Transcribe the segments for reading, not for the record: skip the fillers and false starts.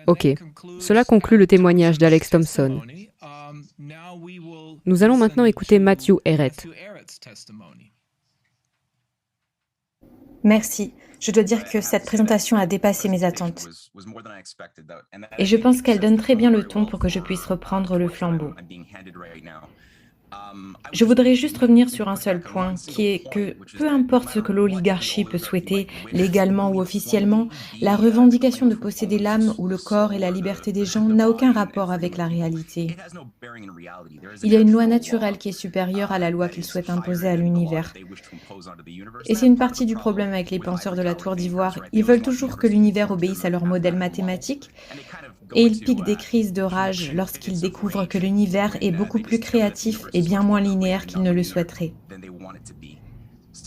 Ok, cela conclut le témoignage d'Alex Thompson. Nous allons maintenant écouter Matthew Ehret. Merci. Je dois dire que cette présentation a dépassé mes attentes. Et je pense qu'elle donne très bien le ton pour que je puisse reprendre le flambeau. Je voudrais juste revenir sur un seul point, qui est que peu importe ce que l'oligarchie peut souhaiter, légalement ou officiellement, la revendication de posséder l'âme ou le corps et la liberté des gens n'a aucun rapport avec la réalité. Il y a une loi naturelle qui est supérieure à la loi qu'ils souhaitent imposer à l'univers. Et c'est une partie du problème avec les penseurs de la Tour d'Ivoire. Ils veulent toujours que l'univers obéisse à leur modèle mathématique et ils piquent des crises de rage lorsqu'ils découvrent que l'univers est beaucoup plus créatif et bien moins linéaire qu'ils ne le souhaiteraient.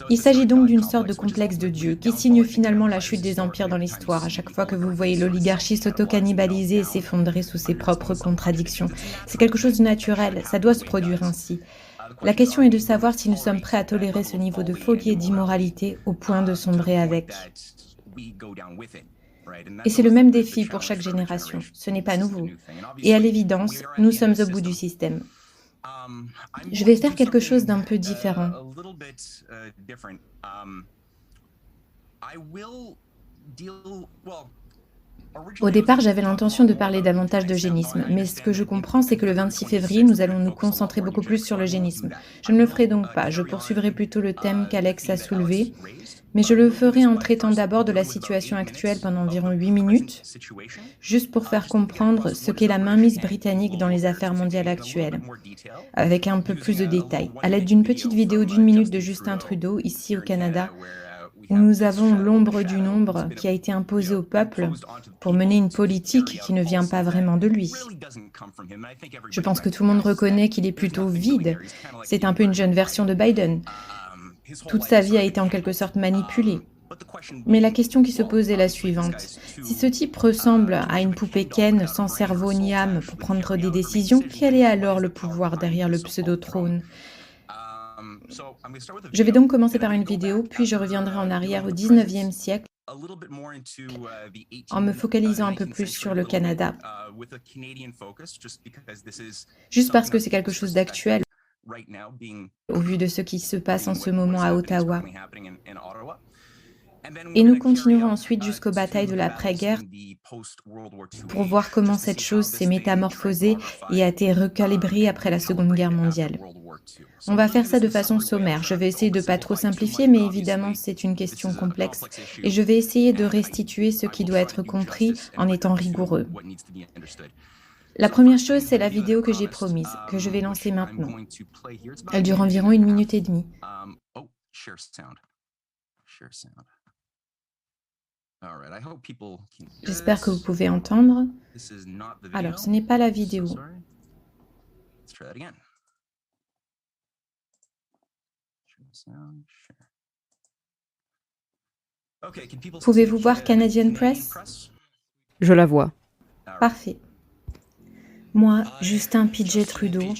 Il s'agit donc d'une sorte de complexe de Dieu qui signe finalement la chute des empires dans l'histoire à chaque fois que vous voyez l'oligarchie s'auto-cannibaliser et s'effondrer sous ses propres contradictions. C'est quelque chose de naturel, ça doit se produire ainsi. La question est de savoir si nous sommes prêts à tolérer ce niveau de folie et d'immoralité au point de sombrer avec. Et c'est le même défi pour chaque génération, ce n'est pas nouveau. Et à l'évidence, nous sommes au bout du système. Je vais faire quelque chose d'un peu différent. Au départ, j'avais l'intention de parler davantage d'eugénisme, mais ce que je comprends, c'est que le 26 février, nous allons nous concentrer beaucoup plus sur l'eugénisme. Je ne le ferai donc pas, je poursuivrai plutôt le thème qu'Alex a soulevé, mais je le ferai en traitant d'abord de la situation actuelle pendant environ 8 minutes, juste pour faire comprendre ce qu'est la mainmise britannique dans les affaires mondiales actuelles, avec un peu plus de détails, à l'aide d'une petite vidéo d'1 minute de Justin Trudeau, ici au Canada, où nous avons l'ombre du nombre qui a été imposée au peuple pour mener une politique qui ne vient pas vraiment de lui. Je pense que tout le monde reconnaît qu'il est plutôt vide. C'est un peu une jeune version de Biden. Toute sa vie a été en quelque sorte manipulée. Mais la question qui se pose est la suivante. Si ce type ressemble à une poupée Ken sans cerveau ni âme pour prendre des décisions, quel est alors le pouvoir derrière le pseudo-trône ? Je vais donc commencer par une vidéo, puis je reviendrai en arrière au 19e siècle en me focalisant un peu plus sur le Canada, juste parce que c'est quelque chose d'actuel au vu de ce qui se passe en ce moment à Ottawa. Et nous continuerons ensuite jusqu'aux batailles de l'après-guerre pour voir comment cette chose s'est métamorphosée et a été recalibrée après la Seconde Guerre mondiale. On va faire ça de façon sommaire. Je vais essayer de pas trop simplifier, mais évidemment, c'est une question complexe. Et je vais essayer de restituer ce qui doit être compris en étant rigoureux. La première chose, c'est la vidéo que j'ai promise, que je vais lancer maintenant. Elle dure environ 1 minute et demie. J'espère que vous pouvez entendre. Alors, ce n'est pas la vidéo. Pouvez-vous voir Canadian Press? Je la vois. Parfait. Moi, Justin Pidget Trudeau,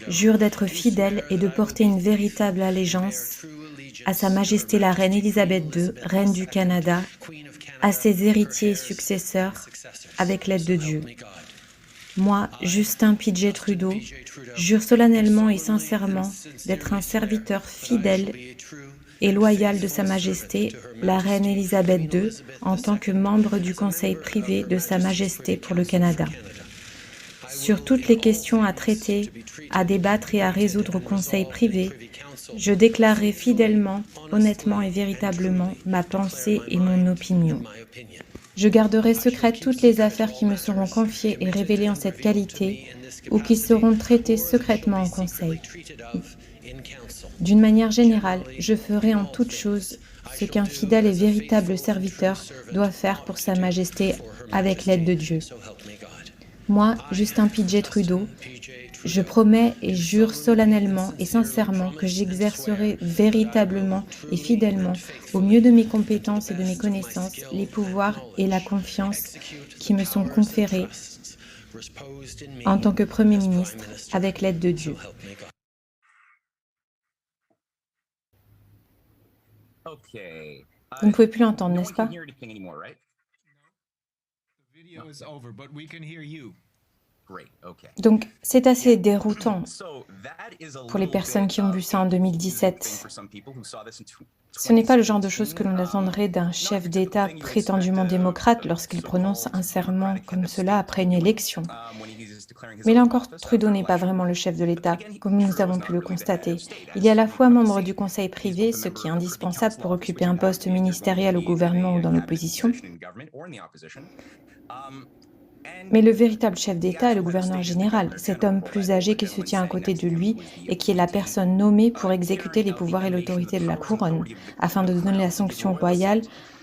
jure d'être fidèle et de porter une véritable allégeance à Sa Majesté la Reine Élisabeth II, Reine du Canada, à ses héritiers et successeurs, avec l'aide de Dieu. Moi, Justin Pidget Trudeau, jure solennellement et sincèrement d'être un serviteur fidèle et loyal de Sa Majesté, la Reine Élisabeth II, en tant que membre du Conseil privé de Sa Majesté pour le Canada. Sur toutes les questions à traiter, à débattre et à résoudre au Conseil privé, je déclarerai fidèlement, honnêtement et véritablement ma pensée et mon opinion. Je garderai secrètes toutes les affaires qui me seront confiées et révélées en cette qualité ou qui seront traitées secrètement en Conseil. D'une manière générale, je ferai en toute chose ce qu'un fidèle et véritable serviteur doit faire pour Sa Majesté avec l'aide de Dieu. Moi, Justin Pidget Trudeau, je promets et jure solennellement et sincèrement que j'exercerai véritablement et fidèlement, au mieux de mes compétences et de mes connaissances, les pouvoirs et la confiance qui me sont conférés en tant que Premier ministre avec l'aide de Dieu. Vous ne pouvez plus l'entendre, n'est-ce pas? Donc, c'est assez déroutant pour les personnes qui ont vu ça en 2017. Ce n'est pas le genre de choses que l'on attendrait d'un chef d'État prétendument démocrate lorsqu'il prononce un serment comme cela après une élection. Mais là encore, Trudeau n'est pas vraiment le chef de l'État, comme nous avons pu le constater. Il est à la fois membre du conseil privé, ce qui est indispensable pour occuper un poste ministériel au gouvernement ou dans l'opposition. Mais le véritable chef d'État est le gouverneur général, cet homme plus âgé qui se tient à côté de lui et qui est la personne nommée pour exécuter les pouvoirs et l'autorité de la couronne, afin de donner la sanction royale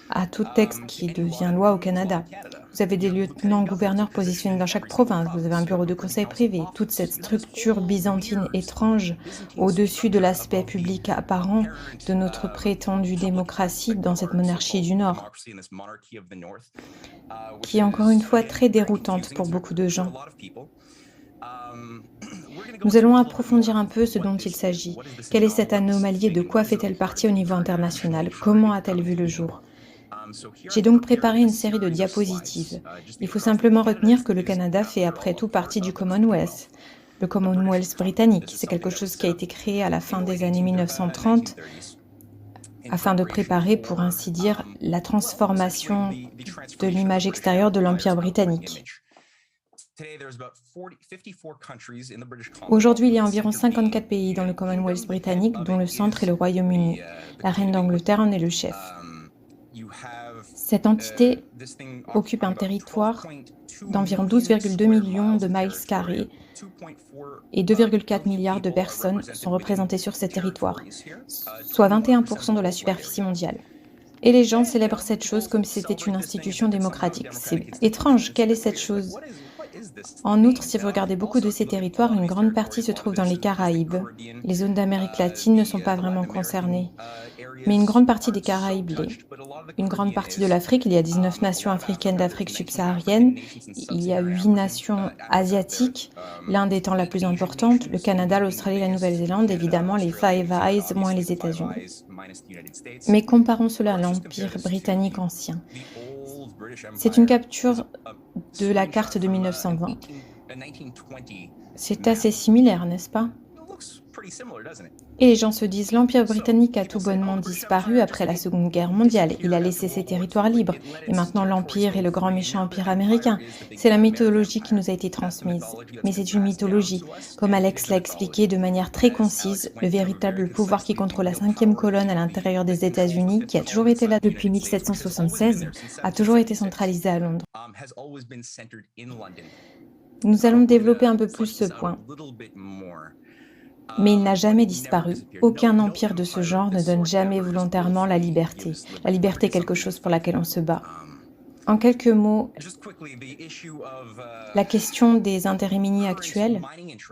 à tout texte qui devient loi au Canada. Vous avez des lieutenants-gouverneurs positionnés dans chaque province, vous avez un bureau de conseil privé, toute cette structure byzantine étrange au-dessus de l'aspect public apparent de notre prétendue démocratie dans cette monarchie du Nord, qui est encore une fois très déroutante pour beaucoup de gens. Nous allons approfondir un peu ce dont il s'agit. Quelle est cette anomalie et de quoi fait-elle partie au niveau international? Comment a-t-elle vu le jour? J'ai donc préparé une série de diapositives. Il faut simplement retenir que le Canada fait après tout partie du Commonwealth. Le Commonwealth britannique, c'est quelque chose qui a été créé à la fin des années 1930 afin de préparer, pour ainsi dire, la transformation de l'image extérieure de l'Empire britannique. Aujourd'hui, il y a environ 54 pays dans le Commonwealth britannique, dont le centre est le Royaume-Uni. La reine d'Angleterre en est le chef. Cette entité occupe un territoire d'environ 12,2 millions de miles carrés et 2,4 milliards de personnes sont représentées sur ce territoire, soit 21% de la superficie mondiale. Et les gens célèbrent cette chose comme si c'était une institution démocratique. C'est étrange, quelle est cette chose? En outre, si vous regardez beaucoup de ces territoires, une grande partie se trouve dans les Caraïbes. Les zones d'Amérique latine ne sont pas vraiment concernées. Mais une grande partie des Caraïbes l'est. Une grande partie de l'Afrique, il y a 19 nations africaines d'Afrique subsaharienne, il y a 8 nations asiatiques, l'Inde étant la plus importante, le Canada, l'Australie, la Nouvelle-Zélande, évidemment les Five Eyes, moins les États-Unis. Mais comparons cela à l'Empire britannique ancien. C'est une capture de la carte de 1920. C'est assez similaire, n'est-ce pas? Et les gens se disent, l'Empire britannique a tout bonnement disparu après la Seconde Guerre mondiale. Il a laissé ses territoires libres. Et maintenant, l'Empire est le grand méchant empire américain. C'est la mythologie qui nous a été transmise. Mais c'est une mythologie. Comme Alex l'a expliqué de manière très concise, le véritable pouvoir qui contrôle la 5e colonne à l'intérieur des États-Unis, qui a toujours été là depuis 1776, a toujours été centralisé à Londres. Nous allons développer un peu plus ce point. Mais il n'a jamais disparu. Aucun empire de ce genre ne donne jamais volontairement la liberté. La liberté est quelque chose pour laquelle on se bat. En quelques mots, la question des intérêts actuels,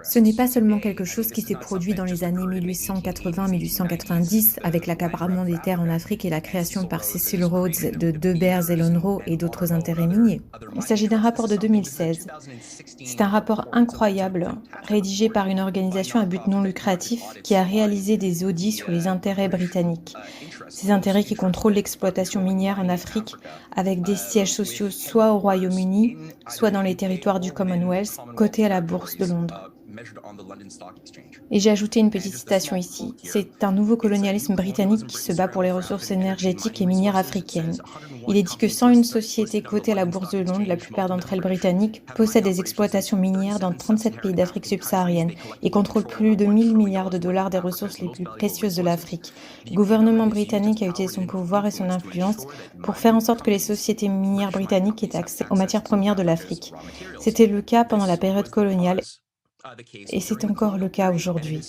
ce n'est pas seulement quelque chose qui s'est produit dans les années 1880-1890 avec l'accaparement des terres en Afrique et la création par Cecil Rhodes de De Beers et Lonhro et d'autres intérêts miniers. Il s'agit d'un rapport de 2016. C'est un rapport incroyable, rédigé par une organisation à but non lucratif qui a réalisé des audits sur les intérêts britanniques. Ces intérêts qui contrôlent l'exploitation minière en Afrique avec des sièges sociaux soit au Royaume-Uni, soit dans les territoires du Commonwealth, cotés à la bourse de Londres. Et j'ai ajouté une petite citation ici. C'est un nouveau colonialisme britannique qui se bat pour les ressources énergétiques et minières africaines. Il est dit que 101 sociétés cotées à la bourse de Londres, la plupart d'entre elles britanniques, possèdent des exploitations minières dans 37 pays d'Afrique subsaharienne et contrôlent plus de 1000 milliards de dollars des ressources les plus précieuses de l'Afrique. Le gouvernement britannique a utilisé son pouvoir et son influence pour faire en sorte que les sociétés minières britanniques aient accès aux matières premières de l'Afrique. C'était le cas pendant la période coloniale. Et c'est encore le cas aujourd'hui.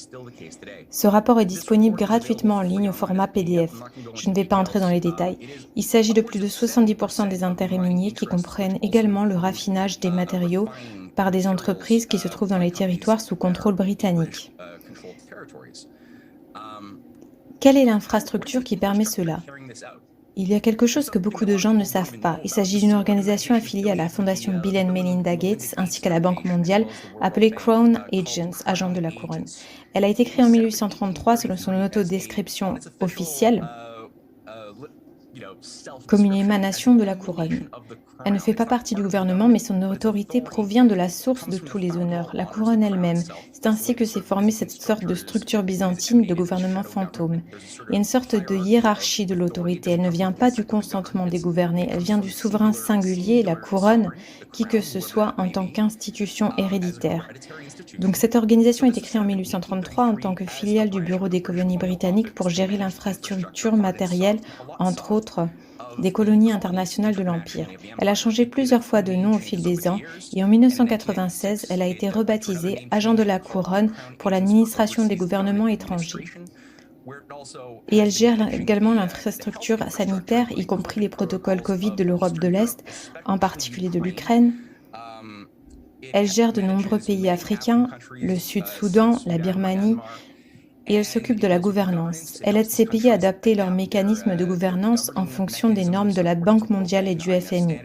Ce rapport est disponible gratuitement en ligne au format PDF. Je ne vais pas entrer dans les détails. Il s'agit de plus de 70% des intérêts miniers qui comprennent également le raffinage des matériaux par des entreprises qui se trouvent dans les territoires sous contrôle britannique. Quelle est l'infrastructure qui permet cela ? Il y a quelque chose que beaucoup de gens ne savent pas. Il s'agit d'une organisation affiliée à la fondation Bill and Melinda Gates ainsi qu'à la Banque mondiale appelée Crown Agents, agents de la couronne. Elle a été créée en 1833 selon son autodescription officielle comme une émanation de la couronne. Elle ne fait pas partie du gouvernement, mais son autorité provient de la source de tous les honneurs, la couronne elle-même. C'est ainsi que s'est formée cette sorte de structure byzantine de gouvernement fantôme. Il y a une sorte de hiérarchie de l'autorité. Elle ne vient pas du consentement des gouvernés, elle vient du souverain singulier, la couronne, qui que ce soit en tant qu'institution héréditaire. Donc cette organisation a été créée en 1833 en tant que filiale du Bureau des colonies britanniques pour gérer l'infrastructure matérielle, entre autres, des colonies internationales de l'Empire. Elle a changé plusieurs fois de nom au fil des ans et en 1996, elle a été rebaptisée Agent de la Couronne pour l'administration des gouvernements étrangers. Et elle gère également l'infrastructure sanitaire, y compris les protocoles Covid de l'Europe de l'Est, en particulier de l'Ukraine. Elle gère de nombreux pays africains, le Sud-Soudan, la Birmanie, et elle s'occupe de la gouvernance. Elle aide ces pays à adapter leurs mécanismes de gouvernance en fonction des normes de la Banque mondiale et du FMI.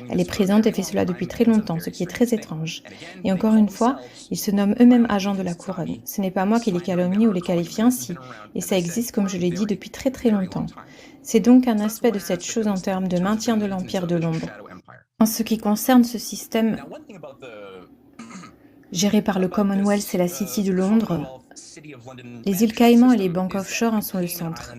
Elle est présente et fait cela depuis très longtemps, ce qui est très étrange. Et encore une fois, ils se nomment eux-mêmes agents de la couronne. Ce n'est pas moi qui les calomnie ou les qualifie ainsi, et ça existe, comme je l'ai dit, depuis très très longtemps. C'est donc un aspect de cette chose en termes de maintien de l'Empire de l'ombre. En ce qui concerne ce système géré par le Commonwealth et la City de Londres, les îles Caïmans et les banques offshore en sont le centre.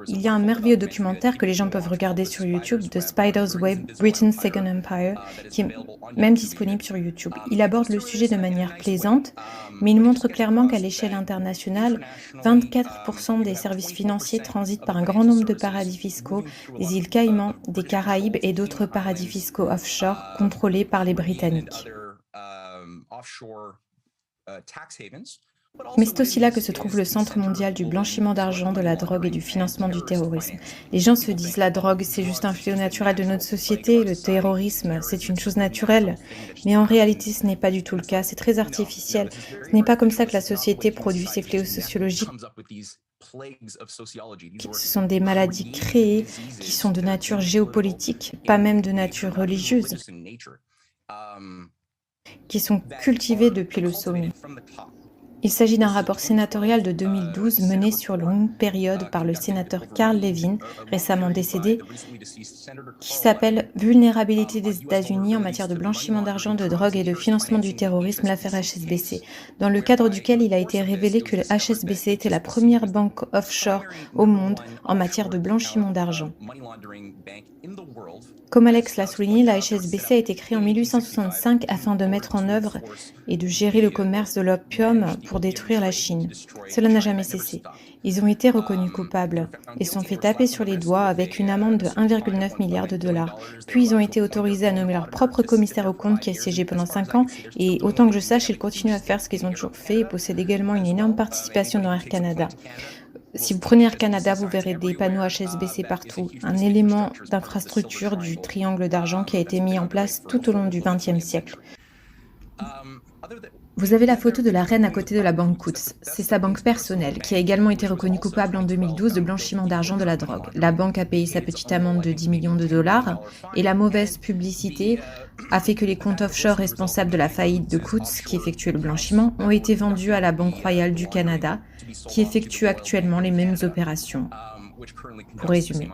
Il y a un merveilleux documentaire que les gens peuvent regarder sur YouTube, The Spider's Web, Britain's Second Empire, qui est même disponible sur YouTube. Il aborde le sujet de manière plaisante, mais il montre clairement qu'à l'échelle internationale, 24% des services financiers transitent par un grand nombre de paradis fiscaux, des îles Caïmans, des Caraïbes et d'autres paradis fiscaux offshore contrôlés par les Britanniques. Mais c'est aussi là que se trouve le centre mondial du blanchiment d'argent, de la drogue et du financement du terrorisme. Les gens se disent la drogue, c'est juste un fléau naturel de notre société, le terrorisme, c'est une chose naturelle. Mais en réalité, ce n'est pas du tout le cas, c'est très artificiel. Ce n'est pas comme ça que la société produit ces fléaux sociologiques. Ce sont des maladies créées qui sont de nature géopolitique, pas même de nature religieuse, qui sont cultivées depuis le sommet. Il s'agit d'un rapport sénatorial de 2012 mené sur longue période par le sénateur Carl Levin, récemment décédé, qui s'appelle « Vulnérabilité des États-Unis en matière de blanchiment d'argent, de drogue et de financement du terrorisme, l'affaire HSBC », dans le cadre duquel il a été révélé que le HSBC était la première banque offshore au monde en matière de blanchiment d'argent. Comme Alex l'a souligné, la HSBC a été créée en 1865 afin de mettre en œuvre et de gérer le commerce de l'opium pour détruire la Chine. Cela n'a jamais cessé. Ils ont été reconnus coupables et sont fait taper sur les doigts avec une amende de 1,9 milliard de dollars. Puis ils ont été autorisés à nommer leur propre commissaire aux comptes qui a siégé pendant 5 ans et autant que je sache, ils continuent à faire ce qu'ils ont toujours fait et possèdent également une énorme participation dans Air Canada. Si vous prenez Air Canada, vous verrez des panneaux HSBC partout, un élément d'infrastructure du triangle d'argent qui a été mis en place tout au long du XXe siècle. Vous avez la photo de la reine à côté de la banque Coutts. C'est sa banque personnelle, qui a également été reconnue coupable en 2012 de blanchiment d'argent de la drogue. La banque a payé sa petite amende de 10 millions de dollars et la mauvaise publicité a fait que les comptes offshore responsables de la faillite de Coutts, qui effectuait le blanchiment, ont été vendus à la Banque royale du Canada, qui effectue actuellement les mêmes opérations. Pour résumer.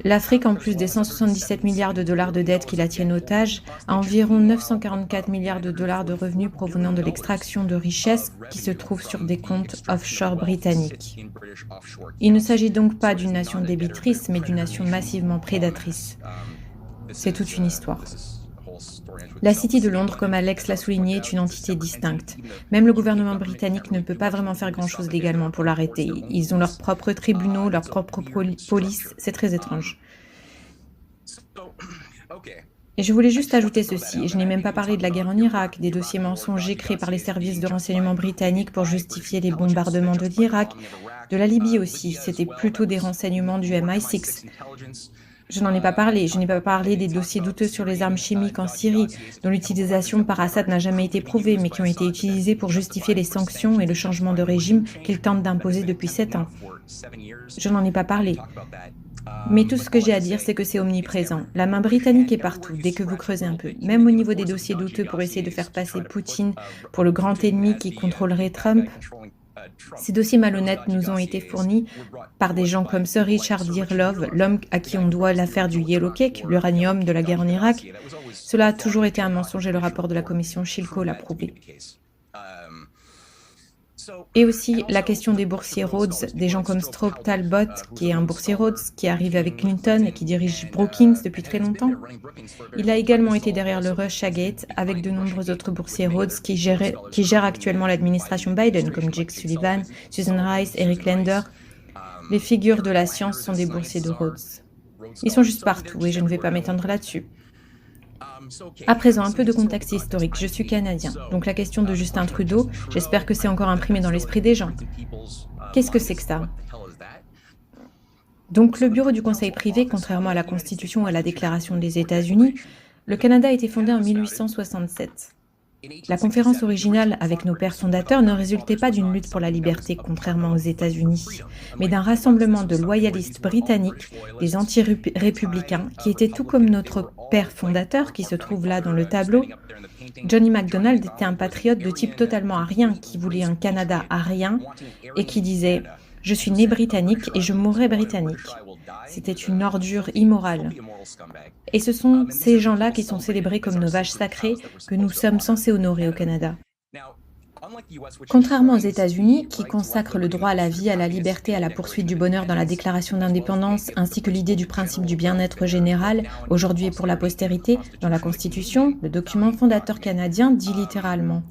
L'Afrique, en plus des 177 milliards de dollars de dettes qui la tiennent otage, a environ 944 milliards de dollars de revenus provenant de l'extraction de richesses qui se trouvent sur des comptes offshore britanniques. Il ne s'agit donc pas d'une nation débitrice, mais d'une nation massivement prédatrice. C'est toute une histoire. La City de Londres, comme Alex l'a souligné, est une entité distincte. Même le gouvernement britannique ne peut pas vraiment faire grand-chose légalement pour l'arrêter. Ils ont leurs propres tribunaux, leur propre police, c'est très étrange. Et je voulais juste ajouter ceci, je n'ai même pas parlé de la guerre en Irak, des dossiers mensongers créés par les services de renseignement britanniques pour justifier les bombardements de l'Irak, de la Libye aussi, c'était plutôt des renseignements du MI6. Je n'en ai pas parlé. Je n'ai pas parlé des dossiers douteux sur les armes chimiques en Syrie, dont l'utilisation par Assad n'a jamais été prouvée, mais qui ont été utilisées pour justifier les sanctions et le changement de régime qu'il tente d'imposer depuis 7 ans. Je n'en ai pas parlé. Mais tout ce que j'ai à dire, c'est que c'est omniprésent. La main britannique est partout, dès que vous creusez un peu. Même au niveau des dossiers douteux pour essayer de faire passer Poutine pour le grand ennemi qui contrôlerait Trump, Ces dossiers malhonnêtes nous ont été fournis par des gens comme Sir Richard Dearlove, l'homme à qui on doit l'affaire du Yellow Cake, l'uranium de la guerre en Irak. Cela a toujours été un mensonge et le rapport de la commission Shilko l'a prouvé. Et aussi la question des boursiers Rhodes, des gens comme Strobe Talbot, qui est un boursier Rhodes, qui arrive avec Clinton et qui dirige Brookings depuis très longtemps. Il a également été derrière le Russiagate avec de nombreux autres boursiers Rhodes qui gèrent actuellement l'administration Biden, comme Jake Sullivan, Susan Rice, Eric Lender. Les figures de la science sont des boursiers de Rhodes. Ils sont juste partout et je ne vais pas m'étendre là-dessus. À présent, un peu de contexte historique. Je suis canadien, donc la question de Justin Trudeau, j'espère que c'est encore imprimé dans l'esprit des gens. Qu'est-ce que c'est que ça? Donc le bureau du Conseil privé, contrairement à la Constitution ou à la Déclaration des États-Unis, le Canada a été fondé en 1867. La conférence originale avec nos pères fondateurs ne résultait pas d'une lutte pour la liberté, contrairement aux États-Unis, mais d'un rassemblement de loyalistes britanniques, des anti-républicains, qui étaient tout comme notre père fondateur, qui se trouve là dans le tableau. Johnny MacDonald était un patriote de type totalement arien, qui voulait un Canada arien et qui disait « Je suis né britannique et je mourrai britannique ». C'était une ordure immorale. Et ce sont ces gens-là qui sont célébrés comme nos vaches sacrées que nous sommes censés honorer au Canada. Contrairement aux États-Unis, qui consacrent le droit à la vie, à la liberté, à la poursuite du bonheur dans la Déclaration d'indépendance, ainsi que l'idée du principe du bien-être général, aujourd'hui et pour la postérité, dans la Constitution, le document fondateur canadien dit littéralement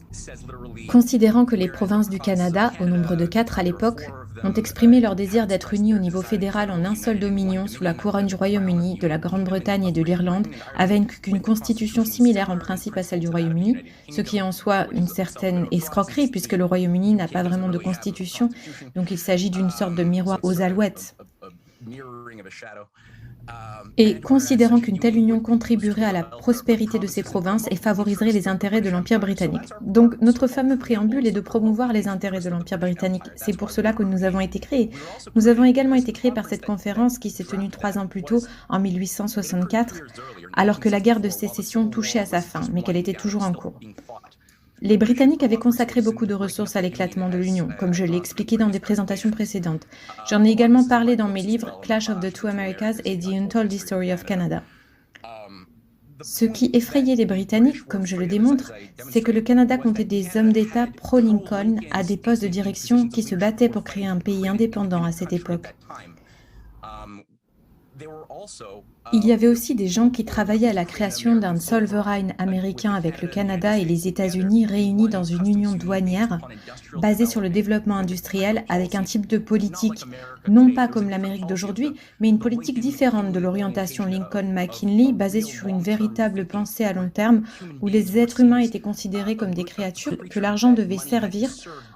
« Considérant que les provinces du Canada, au nombre de 4 à l'époque, ont exprimé leur désir d'être unis au niveau fédéral en un seul dominion sous la couronne du Royaume-Uni, de la Grande-Bretagne et de l'Irlande, avec une constitution similaire en principe à celle du Royaume-Uni, ce qui est en soi une certaine escroquerie puisque le Royaume-Uni n'a pas vraiment de constitution, donc il s'agit d'une sorte de miroir aux alouettes. Et considérant qu'une telle union contribuerait à la prospérité de ces provinces et favoriserait les intérêts de l'Empire britannique. Donc notre fameux préambule est de promouvoir les intérêts de l'Empire britannique. C'est pour cela que nous avons été créés. Nous avons également été créés par cette conférence qui s'est tenue 3 ans plus tôt, en 1864, alors que la guerre de sécession touchait à sa fin, mais qu'elle était toujours en cours. Les Britanniques avaient consacré beaucoup de ressources à l'éclatement de l'Union, comme je l'ai expliqué dans des présentations précédentes. J'en ai également parlé dans mes livres Clash of the Two Americas et The Untold History of Canada. Ce qui effrayait les Britanniques, comme je le démontre, c'est que le Canada comptait des hommes d'État pro-Lincoln à des postes de direction qui se battaient pour créer un pays indépendant à cette époque. Il y avait aussi des gens qui travaillaient à la création d'un Zollverein américain avec le Canada et les États-Unis réunis dans une union douanière basée sur le développement industriel avec un type de politique non pas comme l'Amérique d'aujourd'hui, mais une politique différente de l'orientation Lincoln-McKinley basée sur une véritable pensée à long terme où les êtres humains étaient considérés comme des créatures que l'argent devait servir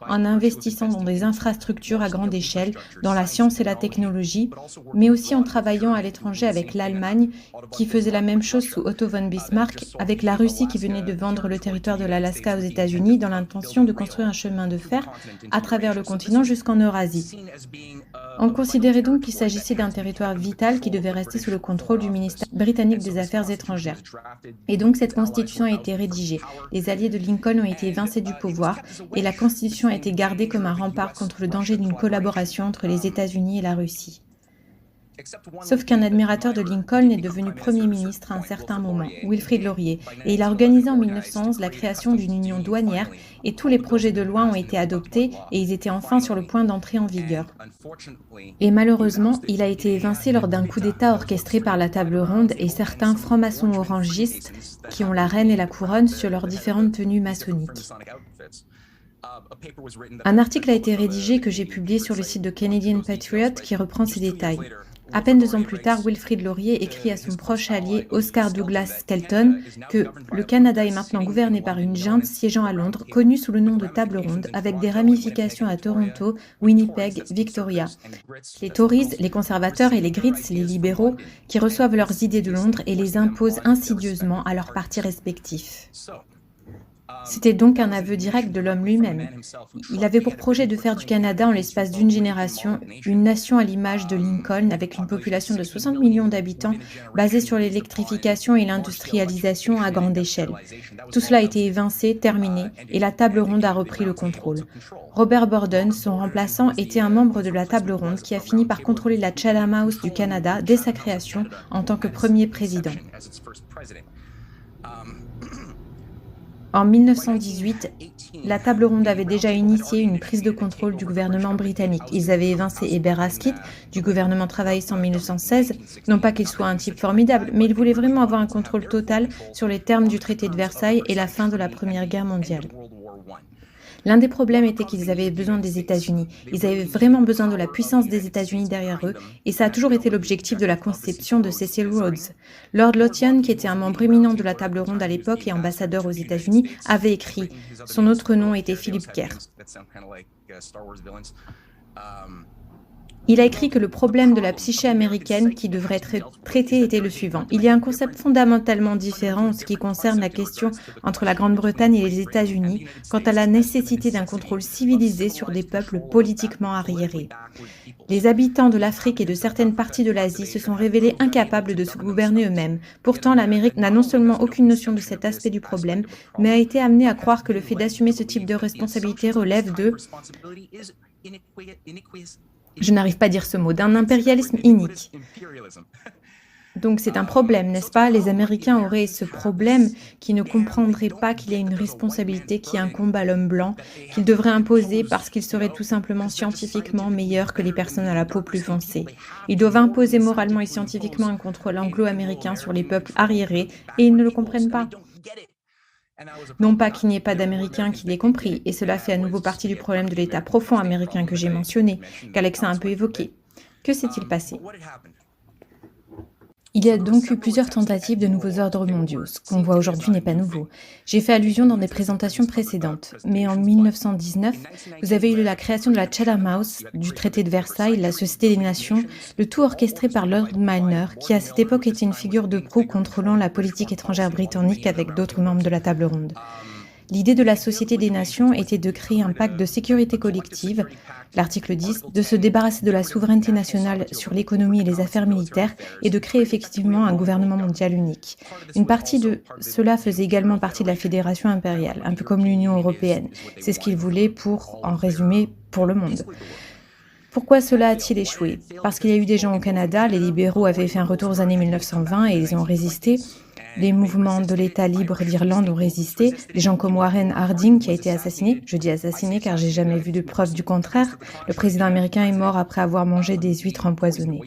en investissant dans des infrastructures à grande échelle, dans la science et la technologie, mais aussi en travaillant à l'étranger avec l'Allemagne, qui faisait la même chose sous Otto von Bismarck, avec la Russie qui venait de vendre le territoire de l'Alaska aux États-Unis dans l'intention de construire un chemin de fer à travers le continent jusqu'en Eurasie. On considérait donc qu'il s'agissait d'un territoire vital qui devait rester sous le contrôle du ministère britannique des Affaires étrangères. Et donc cette constitution a été rédigée. Les alliés de Lincoln ont été évincés du pouvoir et la constitution a été gardée comme un rempart contre le danger d'une collaboration entre les États-Unis et la Russie. Sauf qu'un admirateur de Lincoln est devenu Premier ministre à un certain moment, Wilfrid Laurier, et il a organisé en 1911 la création d'une union douanière et tous les projets de loi ont été adoptés et ils étaient enfin sur le point d'entrer en vigueur. Et malheureusement, il a été évincé lors d'un coup d'État orchestré par la Table Ronde et certains francs-maçons orangistes qui ont la reine et la couronne sur leurs différentes tenues maçonniques. Un article a été rédigé que j'ai publié sur le site de Canadian Patriot qui reprend ces détails. À peine 2 ans plus tard, Wilfrid Laurier écrit à son proche allié Oscar Douglas Skelton que le Canada est maintenant gouverné par une junte siégeant à Londres, connue sous le nom de Table Ronde, avec des ramifications à Toronto, Winnipeg, Victoria. Les Tories, les conservateurs et les Grits, les libéraux, qui reçoivent leurs idées de Londres et les imposent insidieusement à leurs partis respectifs. C'était donc un aveu direct de l'homme lui-même. Il avait pour projet de faire du Canada, en l'espace d'une génération, une nation à l'image de Lincoln, avec une population de 60 millions d'habitants, basée sur l'électrification et l'industrialisation à grande échelle. Tout cela a été évincé, terminé, et la table ronde a repris le contrôle. Robert Borden, son remplaçant, était un membre de la table ronde qui a fini par contrôler la Chatham House du Canada dès sa création en tant que premier président. En 1918, la table ronde avait déjà initié une prise de contrôle du gouvernement britannique. Ils avaient évincé Heber Asquith du gouvernement travailliste en 1916, non pas qu'il soit un type formidable, mais ils voulaient vraiment avoir un contrôle total sur les termes du traité de Versailles et la fin de la Première Guerre mondiale. L'un des problèmes était qu'ils avaient besoin des États-Unis. Ils avaient vraiment besoin de la puissance des États-Unis derrière eux, et ça a toujours été l'objectif de la conception de Cecil Rhodes. Lord Lothian, qui était un membre éminent de la table ronde à l'époque et ambassadeur aux États-Unis, avait écrit. Son autre nom était Philip Kerr. Il a écrit que le problème de la psyché américaine qui devrait être traité était le suivant. Il y a un concept fondamentalement différent en ce qui concerne la question entre la Grande-Bretagne et les États-Unis quant à la nécessité d'un contrôle civilisé sur des peuples politiquement arriérés. Les habitants de l'Afrique et de certaines parties de l'Asie se sont révélés incapables de se gouverner eux-mêmes. Pourtant, l'Amérique n'a non seulement aucune notion de cet aspect du problème, mais a été amenée à croire que le fait d'assumer ce type de responsabilité relève de... Je n'arrive pas à dire ce mot, d'un impérialisme inique. Donc c'est un problème, n'est-ce pas? Les Américains auraient ce problème qui ne comprendraient pas qu'il y a une responsabilité qui incombe à l'homme blanc, qu'ils devraient imposer parce qu'ils seraient tout simplement scientifiquement meilleurs que les personnes à la peau plus foncée. Ils doivent imposer moralement et scientifiquement un contrôle anglo-américain sur les peuples arriérés et ils ne le comprennent pas. Non pas qu'il n'y ait pas d'Américains qui l'aient compris, et cela fait à nouveau partie du problème de l'État profond américain que j'ai mentionné, qu'Alex a un peu évoqué. Que s'est-il passé? Il y a donc eu plusieurs tentatives de nouveaux ordres mondiaux. Ce qu'on voit aujourd'hui n'est pas nouveau. J'ai fait allusion dans des présentations précédentes. Mais en 1919, vous avez eu la création de la Chatham House, du traité de Versailles, la Société des Nations, le tout orchestré par Lord Milner, qui à cette époque était une figure de proue contrôlant la politique étrangère britannique avec d'autres membres de la table ronde. L'idée de la Société des Nations était de créer un pacte de sécurité collective, l'article 10, de se débarrasser de la souveraineté nationale sur l'économie et les affaires militaires et de créer effectivement un gouvernement mondial unique. Une partie de cela faisait également partie de la Fédération impériale, un peu comme l'Union européenne. C'est ce qu'ils voulaient pour, en résumé, pour le monde. Pourquoi cela a-t-il échoué? Parce qu'il y a eu des gens au Canada, les libéraux avaient fait un retour aux années 1920 et ils ont résisté. Les mouvements de l'État libre d'Irlande ont résisté. Des gens comme Warren Harding qui a été assassiné. Je dis assassiné car j'ai jamais vu de preuve du contraire. Le président américain est mort après avoir mangé des huîtres empoisonnées.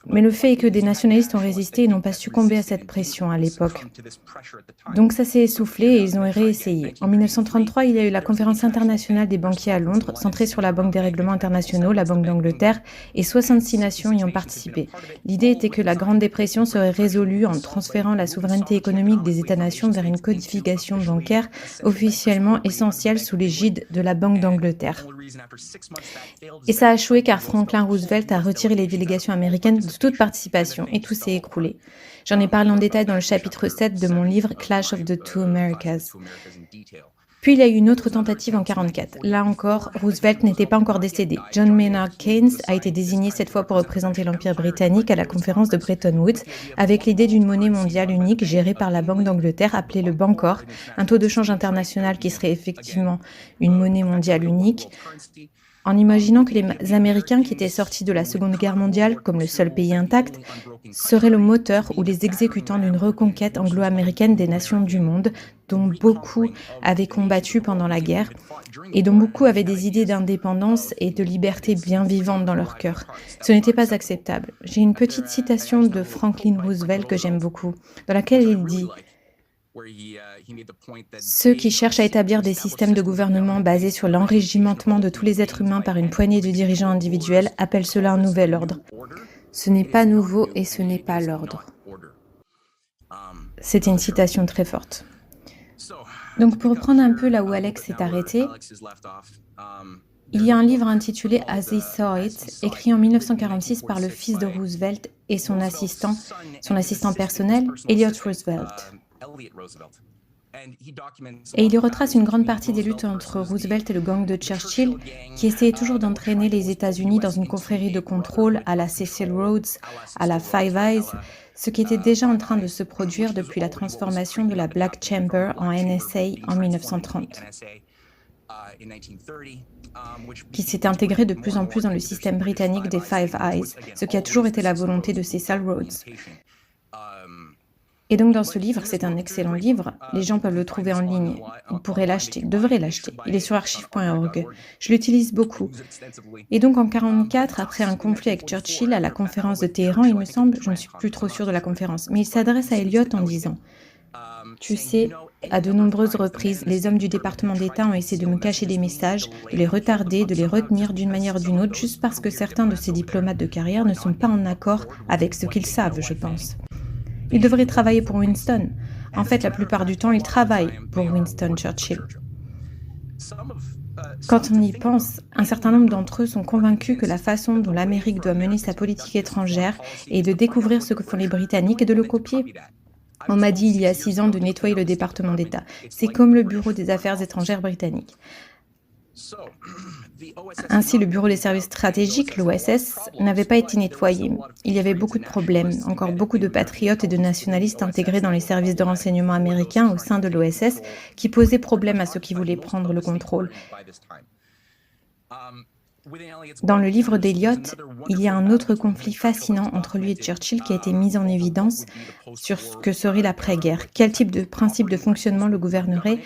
Mais le fait est que des nationalistes ont résisté et n'ont pas succombé à cette pression à l'époque. Donc ça s'est essoufflé et ils ont réessayé. En 1933, il y a eu la conférence internationale des banquiers à Londres, centrée sur la Banque des règlements internationaux, la Banque d'Angleterre, et 66 nations y ont participé. L'idée était que la Grande Dépression serait résolue en transférant la souveraineté économique des États-nations vers une codification bancaire officiellement essentielle sous l'égide de la Banque d'Angleterre. Et ça a échoué car Franklin Roosevelt a retiré les délégations américaines de toute participation et tout s'est écroulé. J'en ai parlé en détail dans le chapitre 7 de mon livre Clash of the Two Americas. Puis il y a eu une autre tentative en 1944. Là encore, Roosevelt n'était pas encore décédé. John Maynard Keynes a été désigné cette fois pour représenter l'Empire britannique à la conférence de Bretton Woods avec l'idée d'une monnaie mondiale unique gérée par la Banque d'Angleterre appelée le Bancor, un taux de change international qui serait effectivement une monnaie mondiale unique, en imaginant que les Américains qui étaient sortis de la Seconde Guerre mondiale comme le seul pays intact seraient le moteur ou les exécutants d'une reconquête anglo-américaine des nations du monde dont beaucoup avaient combattu pendant la guerre et dont beaucoup avaient des idées d'indépendance et de liberté bien vivantes dans leur cœur. Ce n'était pas acceptable. J'ai une petite citation de Franklin Roosevelt que j'aime beaucoup, dans laquelle il dit « Ceux qui cherchent à établir des systèmes de gouvernement basés sur l'enrégimentement de tous les êtres humains par une poignée de dirigeants individuels appellent cela un nouvel ordre. Ce n'est pas nouveau et ce n'est pas l'ordre. » C'était une citation très forte. Donc pour reprendre un peu là où Alex s'est arrêté, il y a un livre intitulé As He Saw It, écrit en 1946 par le fils de Roosevelt et son assistant personnel, Elliot Roosevelt. Et il y retrace une grande partie des luttes entre Roosevelt et le gang de Churchill, qui essayait toujours d'entraîner les États-Unis dans une confrérie de contrôle à la Cecil Rhodes, à la Five Eyes, ce qui était déjà en train de se produire depuis la transformation de la Black Chamber en NSA en 1930, qui s'est intégré de plus en plus dans le système britannique des Five Eyes, ce qui a toujours été la volonté de Cecil Rhodes. Et donc dans ce livre, c'est un excellent livre, les gens peuvent le trouver en ligne, ils pourraient l'acheter, devraient l'acheter, il est sur archive.org. Je l'utilise beaucoup. Et donc en 1944, après un conflit avec Churchill à la conférence de Téhéran, il me semble, je ne suis plus trop sûre de la conférence, mais il s'adresse à Eliot en disant « Tu sais, à de nombreuses reprises, les hommes du département d'État ont essayé de me cacher des messages, de les retarder, de les retenir d'une manière ou d'une autre, juste parce que certains de ces diplomates de carrière ne sont pas en accord avec ce qu'ils savent, je pense. » Ils devraient travailler pour Winston. En fait, la plupart du temps, ils travaillent pour Winston Churchill. Quand on y pense, un certain nombre d'entre eux sont convaincus que la façon dont l'Amérique doit mener sa politique étrangère est de découvrir ce que font les Britanniques et de le copier. On m'a dit il y a 6 ans de nettoyer le département d'État. C'est comme le Bureau des Affaires étrangères britannique. Ainsi, le Bureau des services stratégiques, l'OSS, n'avait pas été nettoyé. Il y avait beaucoup de problèmes, encore beaucoup de patriotes et de nationalistes intégrés dans les services de renseignement américains au sein de l'OSS qui posaient problème à ceux qui voulaient prendre le contrôle. Dans le livre d'Eliot, il y a un autre conflit fascinant entre lui et Churchill qui a été mis en évidence sur ce que serait l'après-guerre. Quel type de principe de fonctionnement le gouvernerait,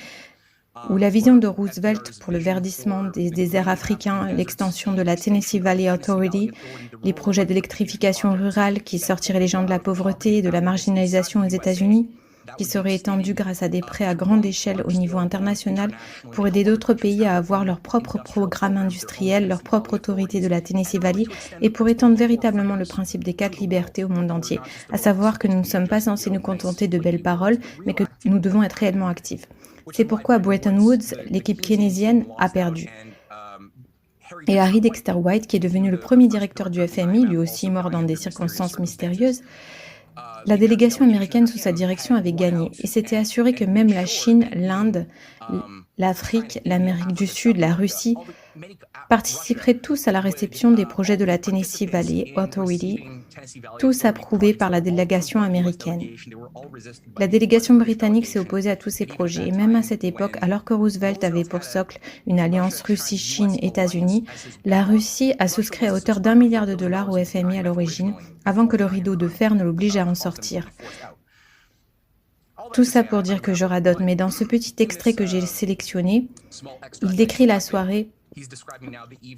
où la vision de Roosevelt pour le verdissement des déserts africains, l'extension de la Tennessee Valley Authority, les projets d'électrification rurale qui sortiraient les gens de la pauvreté et de la marginalisation aux États-Unis, qui seraient étendus grâce à des prêts à grande échelle au niveau international pour aider d'autres pays à avoir leur propre programme industriel, leur propre autorité de la Tennessee Valley et pour étendre véritablement le principe des 4 libertés au monde entier, à savoir que nous ne sommes pas censés nous contenter de belles paroles, mais que nous devons être réellement actifs. C'est pourquoi à Bretton Woods, l'équipe keynésienne a perdu. Et Harry Dexter White, qui est devenu le premier directeur du FMI, lui aussi mort dans des circonstances mystérieuses, la délégation américaine sous sa direction avait gagné et s'était assuré que même la Chine, l'Inde, l'Afrique, l'Amérique du Sud, la Russie participeraient tous à la réception des projets de la Tennessee Valley Authority, tous approuvés par la délégation américaine. La délégation britannique s'est opposée à tous ces projets et même à cette époque, alors que Roosevelt avait pour socle une alliance Russie-Chine-États-Unis, la Russie a souscrit à hauteur d'1 milliard de dollars au FMI à l'origine, avant que le rideau de fer ne l'oblige à en sortir. Tout ça pour dire que je radote, mais dans ce petit extrait que j'ai sélectionné, il décrit la soirée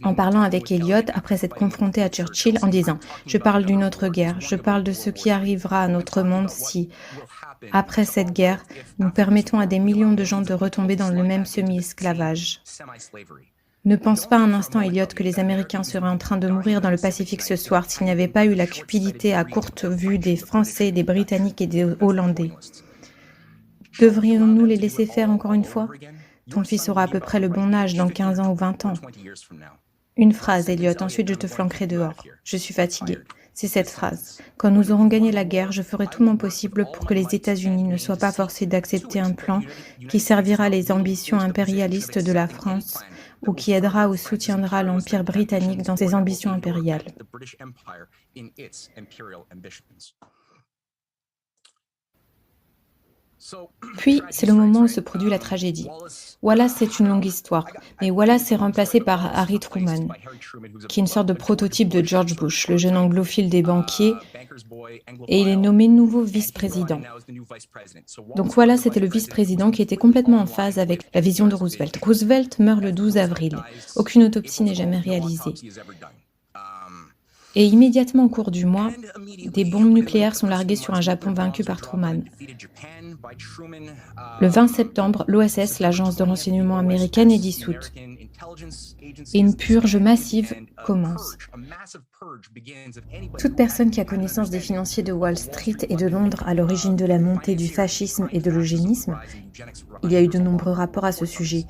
en parlant avec Eliot après s'être confronté à Churchill en disant « Je parle d'une autre guerre, je parle de ce qui arrivera à notre monde si, après cette guerre, nous permettons à des millions de gens de retomber dans le même semi-esclavage. » Ne pense pas un instant, Eliot, que les Américains seraient en train de mourir dans le Pacifique ce soir s'il n'y avait pas eu la cupidité à courte vue des Français, des Britanniques et des Hollandais. Devrions-nous les laisser faire encore une fois ? Ton fils aura à peu près le bon âge, dans 15 ans ou 20 ans. Une phrase, Eliot, ensuite je te flanquerai dehors. Je suis fatiguée. C'est cette phrase. Quand nous aurons gagné la guerre, je ferai tout mon possible pour que les États-Unis ne soient pas forcés d'accepter un plan qui servira les ambitions impérialistes de la France ou qui aidera ou soutiendra l'Empire britannique dans ses ambitions impériales. Puis, c'est le moment où se produit la tragédie. Wallace, c'est une longue histoire, mais Wallace est remplacé par Harry Truman, qui est une sorte de prototype de George Bush, le jeune anglophile des banquiers, et il est nommé nouveau vice-président. Donc Wallace était le vice-président qui était complètement en phase avec la vision de Roosevelt. Roosevelt meurt le 12 avril. Aucune autopsie n'est jamais réalisée. Et immédiatement au cours du mois, des bombes nucléaires sont larguées sur un Japon vaincu par Truman. Le 20 septembre, l'OSS, l'agence de renseignement américaine, est dissoute. Et une purge massive commence. Toute personne qui a connaissance des financiers de Wall Street et de Londres à l'origine de la montée du fascisme et de l'eugénisme, il y a eu de nombreux rapports à ce sujet.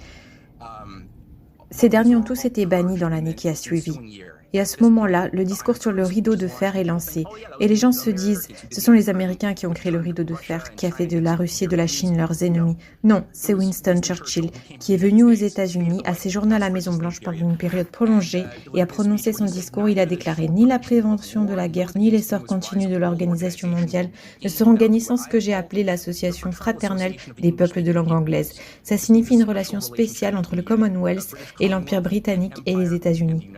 Ces derniers ont tous été bannis dans l'année qui a suivi. Et à ce moment-là, le discours sur le rideau de fer est lancé. Et les gens se disent, ce sont les Américains qui ont créé le rideau de fer, qui a fait de la Russie et de la Chine leurs ennemis. Non, c'est Winston Churchill, qui est venu aux États-Unis, a séjourné à la Maison-Blanche pendant une période prolongée et a prononcé son discours. Il a déclaré ni la prévention de la guerre, ni l'essor continu de l'organisation mondiale ne seront gagnés sans ce que j'ai appelé l'association fraternelle des peuples de langue anglaise. Ça signifie une relation spéciale entre le Commonwealth et l'Empire britannique et les États-Unis.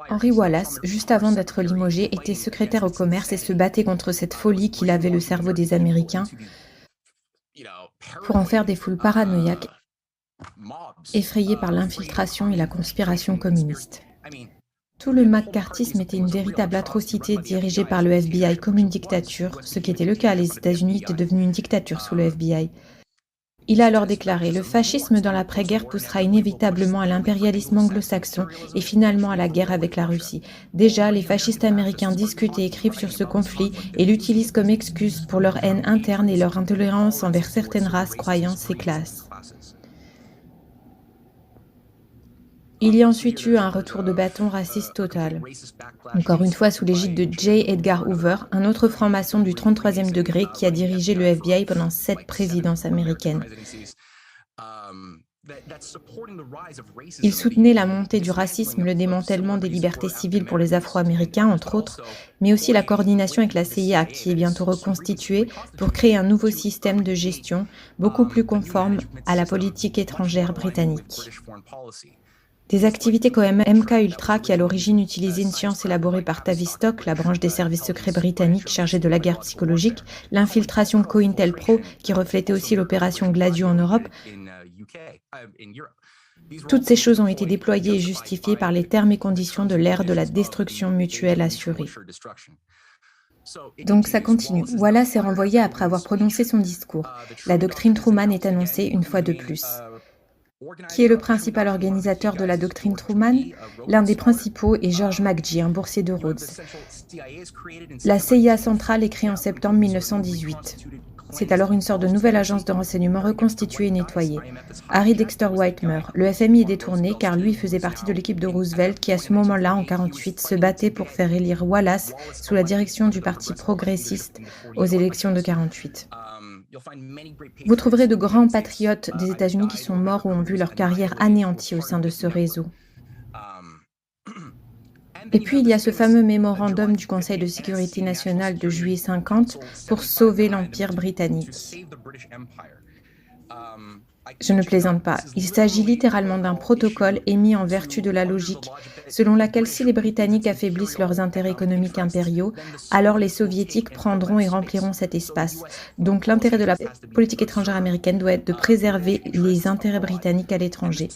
Henry Wallace, juste avant d'être limogé, était secrétaire au commerce et se battait contre cette folie qui lavait le cerveau des Américains pour en faire des foules paranoïaques, effrayées par l'infiltration et la conspiration communiste. Tout le McCarthyisme était une véritable atrocité dirigée par le FBI comme une dictature. Ce qui était le cas, les États-Unis étaient devenus une dictature sous le FBI. Il a alors déclaré « Le fascisme dans l'après-guerre poussera inévitablement à l'impérialisme anglo-saxon et finalement à la guerre avec la Russie. Déjà, les fascistes américains discutent et écrivent sur ce conflit et l'utilisent comme excuse pour leur haine interne et leur intolérance envers certaines races, croyances et classes. » Il y a ensuite eu un retour de bâton raciste total. Encore une fois sous l'égide de J. Edgar Hoover, un autre franc-maçon du 33e degré qui a dirigé le FBI pendant 7 présidences américaines. Il soutenait la montée du racisme, le démantèlement des libertés civiles pour les Afro-Américains, entre autres, mais aussi la coordination avec la CIA, qui est bientôt reconstituée pour créer un nouveau système de gestion beaucoup plus conforme à la politique étrangère britannique. Des activités comme MK-Ultra, qui à l'origine utilisait une science élaborée par Tavistock, la branche des services secrets britanniques chargée de la guerre psychologique, l'infiltration COINTELPRO, qui reflétait aussi l'opération Gladio en Europe. Toutes ces choses ont été déployées et justifiées par les termes et conditions de l'ère de la destruction mutuelle assurée. Donc ça continue. Wallace est renvoyé après avoir prononcé son discours. La doctrine Truman est annoncée une fois de plus. Qui est le principal organisateur de la doctrine Truman? L'un des principaux est George McGee, un boursier de Rhodes. La CIA centrale est créée en septembre 1918. C'est alors une sorte de nouvelle agence de renseignement reconstituée et nettoyée. Harry Dexter White meurt. Le FMI est détourné car lui faisait partie de l'équipe de Roosevelt qui à ce moment-là, en 1948, se battait pour faire élire Wallace sous la direction du Parti progressiste aux élections de 1948. Vous trouverez de grands patriotes des États-Unis qui sont morts ou ont vu leur carrière anéantie au sein de ce réseau. Et puis il y a ce fameux mémorandum du Conseil de sécurité nationale de juillet 50 pour sauver l'Empire britannique. Je ne plaisante pas. Il s'agit littéralement d'un protocole émis en vertu de la logique, selon laquelle si les Britanniques affaiblissent leurs intérêts économiques impériaux, alors les Soviétiques prendront et rempliront cet espace. Donc l'intérêt de la politique étrangère américaine doit être de préserver les intérêts britanniques à l'étranger.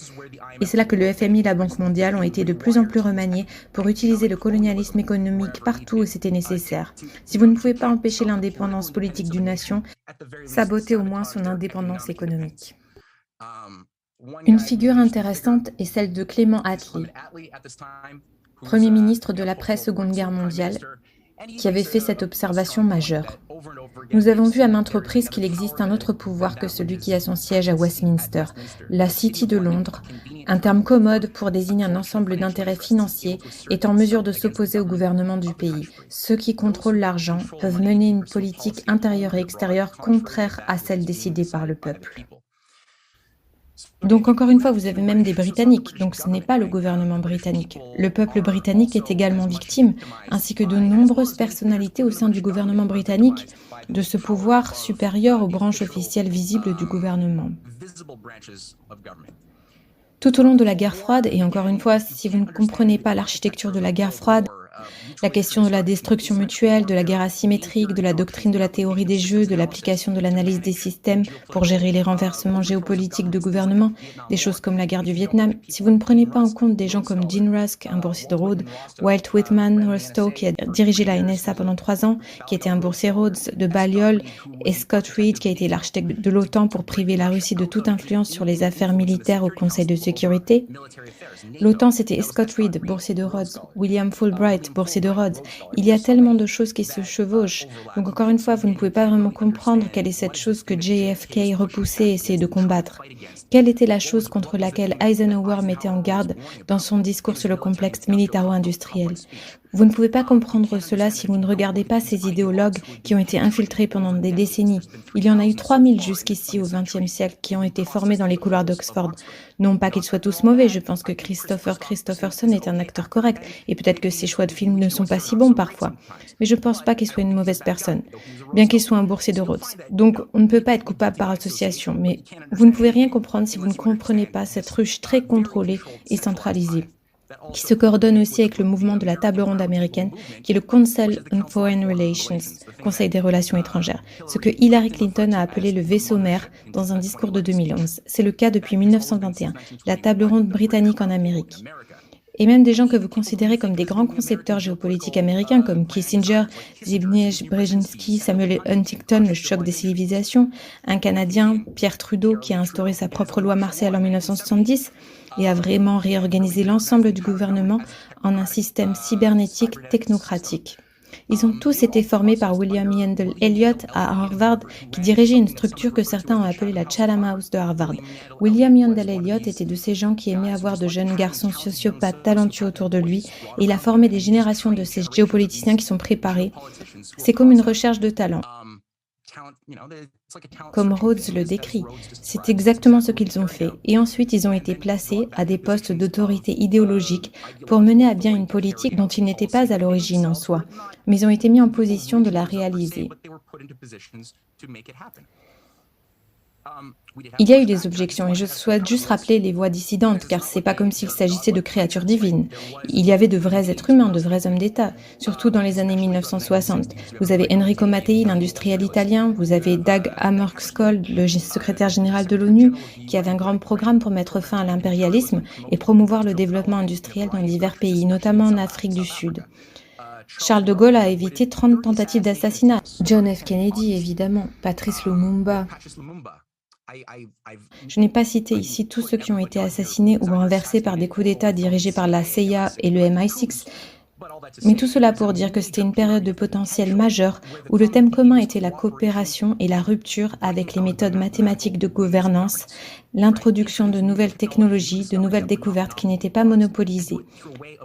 Et c'est là que le FMI et la Banque mondiale ont été de plus en plus remaniés pour utiliser le colonialisme économique partout où c'était nécessaire. Si vous ne pouvez pas empêcher l'indépendance politique d'une nation, sabotez au moins son indépendance économique. Une figure intéressante est celle de Clement Attlee, Premier ministre de l'après-Seconde Guerre mondiale, qui avait fait cette observation majeure. Nous avons vu à maintes reprises qu'il existe un autre pouvoir que celui qui a son siège à Westminster, la City de Londres, un terme commode pour désigner un ensemble d'intérêts financiers est en mesure de s'opposer au gouvernement du pays. Ceux qui contrôlent l'argent peuvent mener une politique intérieure et extérieure contraire à celle décidée par le peuple. Donc encore une fois, vous avez même des Britanniques, donc ce n'est pas le gouvernement britannique. Le peuple britannique est également victime, ainsi que de nombreuses personnalités au sein du gouvernement britannique, de ce pouvoir supérieur aux branches officielles visibles du gouvernement. Tout au long de la guerre froide, et encore une fois, si vous ne comprenez pas l'architecture de la guerre froide, la question de la destruction mutuelle, de la guerre asymétrique, de la doctrine de la théorie des jeux, de l'application de l'analyse des systèmes pour gérer les renversements géopolitiques de gouvernement, des choses comme la guerre du Vietnam, si vous ne prenez pas en compte des gens comme Gene Rusk, un boursier de Rhodes, Walt Whitman Rostow, qui a dirigé la NSA pendant 3 ans, qui était un boursier Rhodes de Balliol, et Scott Reed, qui a été l'architecte de l'OTAN pour priver la Russie de toute influence sur les affaires militaires au Conseil de sécurité. L'OTAN, c'était Scott Reed, boursier de Rhodes, William Fulbright, dites boursier de Rhodes. Il y a tellement de choses qui se chevauchent. Donc encore une fois, vous ne pouvez pas vraiment comprendre quelle est cette chose que JFK repoussait et essayait de combattre. Quelle était la chose contre laquelle Eisenhower mettait en garde dans son discours sur le complexe militaro-industriel? Vous ne pouvez pas comprendre cela si vous ne regardez pas ces idéologues qui ont été infiltrés pendant des décennies. Il y en a eu 3000 jusqu'ici au XXe siècle qui ont été formés dans les couloirs d'Oxford. Non pas qu'ils soient tous mauvais, je pense que Christopher Christopherson est un acteur correct, et peut-être que ses choix de films ne sont pas si bons parfois. Mais je ne pense pas qu'il soit une mauvaise personne, bien qu'il soit un boursier de Rhodes. Donc on ne peut pas être coupable par association, mais vous ne pouvez rien comprendre si vous ne comprenez pas cette ruche très contrôlée et centralisée, qui se coordonne aussi avec le mouvement de la table ronde américaine, qui est le Council on Foreign Relations, Conseil des relations étrangères, ce que Hillary Clinton a appelé le vaisseau mère dans un discours de 2011. C'est le cas depuis 1921, la table ronde britannique en Amérique. Et même des gens que vous considérez comme des grands concepteurs géopolitiques américains, comme Kissinger, Zbigniew Brzezinski, Samuel Huntington, le choc des civilisations, un Canadien, Pierre Trudeau, qui a instauré sa propre loi martiale en 1970, et a vraiment réorganisé l'ensemble du gouvernement en un système cybernétique technocratique. Ils ont tous été formés par William Yandell Elliott à Harvard, qui dirigeait une structure que certains ont appelée la Chatham House de Harvard. William Yandell Elliott était de ces gens qui aimaient avoir de jeunes garçons sociopathes talentueux autour de lui, et il a formé des générations de ces géopoliticiens qui sont préparés. C'est comme une recherche de talent. Comme Rhodes le décrit, c'est exactement ce qu'ils ont fait. Et ensuite, ils ont été placés à des postes d'autorité idéologique pour mener à bien une politique dont ils n'étaient pas à l'origine en soi, mais ils ont été mis en position de la réaliser. Il y a eu des objections et je souhaite juste rappeler les voix dissidentes, car c'est pas comme s'il s'agissait de créatures divines. Il y avait de vrais êtres humains, de vrais hommes d'État, surtout dans les années 1960. Vous avez Enrico Mattei, l'industriel italien, vous avez Dag Hammarskjöld, le secrétaire général de l'ONU, qui avait un grand programme pour mettre fin à l'impérialisme et promouvoir le développement industriel dans divers pays, notamment en Afrique du Sud. Charles de Gaulle a évité 30 tentatives d'assassinat. John F. Kennedy, évidemment, Patrice Lumumba. Je n'ai pas cité ici tous ceux qui ont été assassinés ou renversés par des coups d'État dirigés par la CIA et le MI6, mais tout cela pour dire que c'était une période de potentiel majeur où le thème commun était la coopération et la rupture avec les méthodes mathématiques de gouvernance, l'introduction de nouvelles technologies, de nouvelles découvertes qui n'étaient pas monopolisées,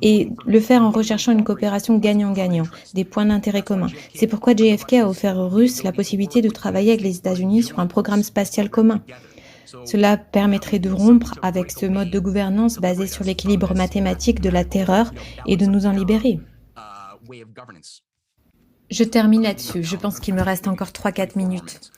et le faire en recherchant une coopération gagnant-gagnant, des points d'intérêt communs. C'est pourquoi JFK a offert aux Russes la possibilité de travailler avec les États-Unis sur un programme spatial commun. Cela permettrait de rompre avec ce mode de gouvernance basé sur l'équilibre mathématique de la terreur et de nous en libérer. Je termine là-dessus, je pense qu'il me reste encore 3-4 minutes.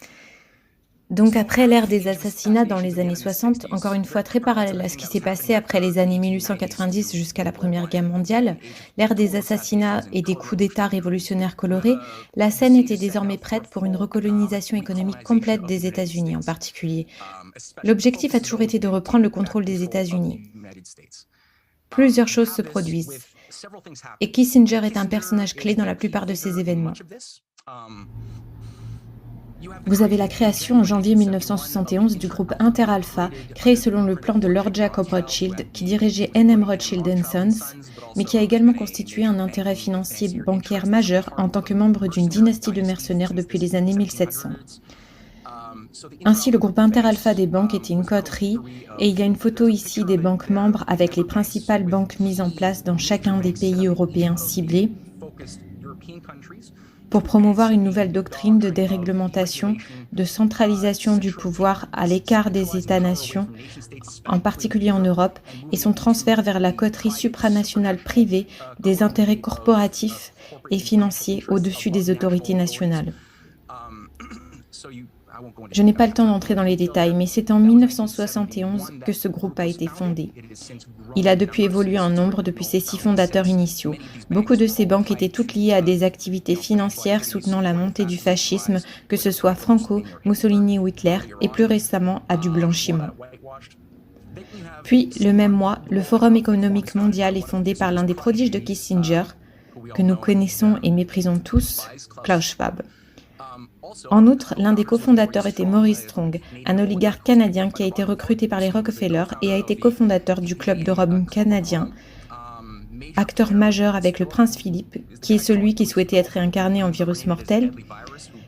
Donc après l'ère des assassinats dans les années 60, encore une fois très parallèle à ce qui s'est passé après les années 1890 jusqu'à la Première Guerre mondiale, l'ère des assassinats et des coups d'État révolutionnaires colorés, la scène était désormais prête pour une recolonisation économique complète des États-Unis en particulier. L'objectif a toujours été de reprendre le contrôle des États-Unis. Plusieurs choses se produisent, et Kissinger est un personnage clé dans la plupart de ces événements. Vous avez la création en janvier 1971 du groupe Inter-Alpha, créé selon le plan de Lord Jacob Rothschild, qui dirigeait N.M. Rothschild & Sons, mais qui a également constitué un intérêt financier bancaire majeur en tant que membre d'une dynastie de mercenaires depuis les années 1700. Ainsi, le groupe Inter-Alpha des banques était une coterie, et il y a une photo ici des banques membres avec les principales banques mises en place dans chacun des pays européens ciblés, pour promouvoir une nouvelle doctrine de déréglementation, de centralisation du pouvoir à l'écart des États-nations, en particulier en Europe, et son transfert vers la coterie supranationale privée des intérêts corporatifs et financiers au-dessus des autorités nationales. Je n'ai pas le temps d'entrer dans les détails, mais c'est en 1971 que ce groupe a été fondé. Il a depuis évolué en nombre depuis ses 6 fondateurs initiaux. Beaucoup de ces banques étaient toutes liées à des activités financières soutenant la montée du fascisme, que ce soit Franco, Mussolini ou Hitler, et plus récemment à du blanchiment. Puis, le même mois, le Forum économique mondial est fondé par l'un des prodiges de Kissinger, que nous connaissons et méprisons tous, Klaus Schwab. En outre, l'un des cofondateurs était Maurice Strong, un oligarque canadien qui a été recruté par les Rockefeller et a été cofondateur du Club de Rome canadien, acteur majeur avec le prince Philippe, qui est celui qui souhaitait être réincarné en virus mortel,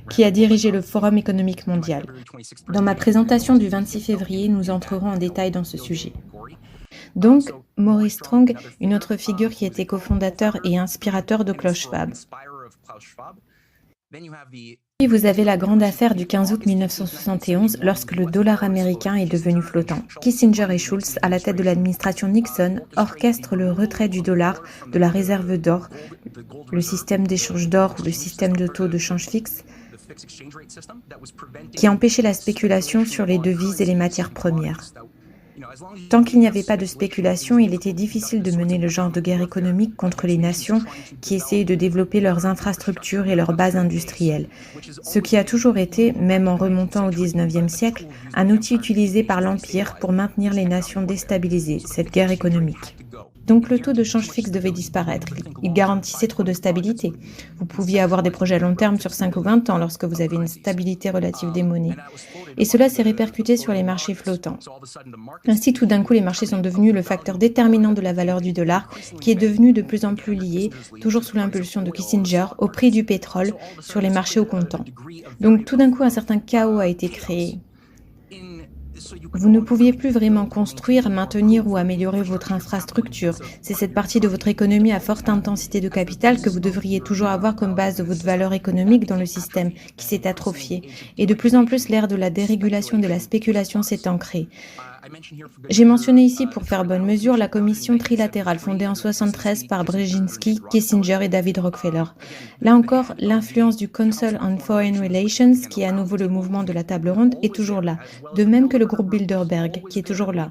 qui a dirigé le Forum économique mondial. Dans ma présentation du 26 février, nous entrerons en détail dans ce sujet. Donc, Maurice Strong, une autre figure qui était cofondateur et inspirateur de Klaus Schwab. Puis vous avez la grande affaire du 15 août 1971, lorsque le dollar américain est devenu flottant. Kissinger et Schultz, à la tête de l'administration Nixon, orchestrent le retrait du dollar de la réserve d'or, le système d'échange d'or ou le système de taux de change fixe, qui empêchait la spéculation sur les devises et les matières premières. Tant qu'il n'y avait pas de spéculation, il était difficile de mener le genre de guerre économique contre les nations qui essayaient de développer leurs infrastructures et leurs bases industrielles, ce qui a toujours été, même en remontant au XIXe siècle, un outil utilisé par l'Empire pour maintenir les nations déstabilisées, cette guerre économique. Donc le taux de change fixe devait disparaître. Il garantissait trop de stabilité. Vous pouviez avoir des projets à long terme sur 5 ou 20 ans lorsque vous avez une stabilité relative des monnaies. Et cela s'est répercuté sur les marchés flottants. Ainsi, tout d'un coup, les marchés sont devenus le facteur déterminant de la valeur du dollar, qui est devenu de plus en plus lié, toujours sous l'impulsion de Kissinger, au prix du pétrole sur les marchés au comptant. Donc tout d'un coup, un certain chaos a été créé. Vous ne pouviez plus vraiment construire, maintenir ou améliorer votre infrastructure. C'est cette partie de votre économie à forte intensité de capital que vous devriez toujours avoir comme base de votre valeur économique dans le système qui s'est atrophié. Et de plus en plus, l'ère de la dérégulation et de la spéculation s'est ancrée. J'ai mentionné ici, pour faire bonne mesure, la commission trilatérale fondée en 1973 par Brzezinski, Kissinger et David Rockefeller. Là encore, l'influence du Council on Foreign Relations, qui est à nouveau le mouvement de la table ronde, est toujours là, de même que le groupe Bilderberg, qui est toujours là.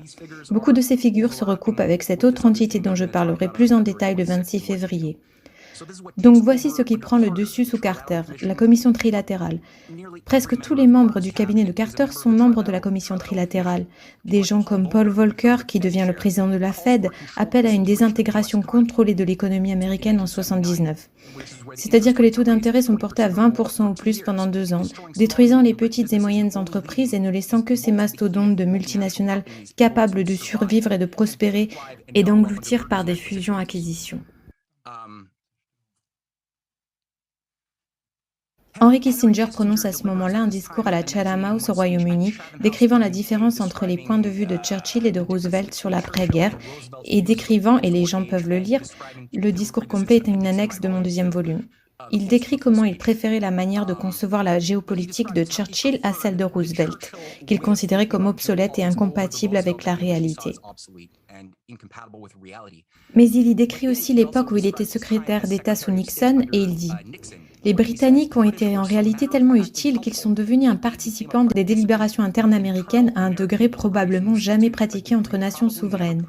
Beaucoup de ces figures se recoupent avec cette autre entité dont je parlerai plus en détail le 26 février. Donc voici ce qui prend le dessus sous Carter, la commission trilatérale. Presque tous les membres du cabinet de Carter sont membres de la commission trilatérale. Des gens comme Paul Volcker, qui devient le président de la Fed, appellent à une désintégration contrôlée de l'économie américaine en 1979. C'est-à-dire que les taux d'intérêt sont portés à 20% ou plus pendant 2 ans, détruisant les petites et moyennes entreprises et ne laissant que ces mastodontes de multinationales capables de survivre et de prospérer et d'engloutir par des fusions-acquisitions. Henry Kissinger prononce à ce moment-là un discours à la Chatham House au Royaume-Uni, décrivant la différence entre les points de vue de Churchill et de Roosevelt sur l'après-guerre, et décrivant, et les gens peuvent le lire, le discours complet est une annexe de mon 2e volume. Il décrit comment il préférait la manière de concevoir la géopolitique de Churchill à celle de Roosevelt, qu'il considérait comme obsolète et incompatible avec la réalité. Mais il y décrit aussi l'époque où il était secrétaire d'État sous Nixon, et il dit « Les Britanniques ont été en réalité tellement utiles qu'ils sont devenus un participant des délibérations internes américaines à un degré probablement jamais pratiqué entre nations souveraines. »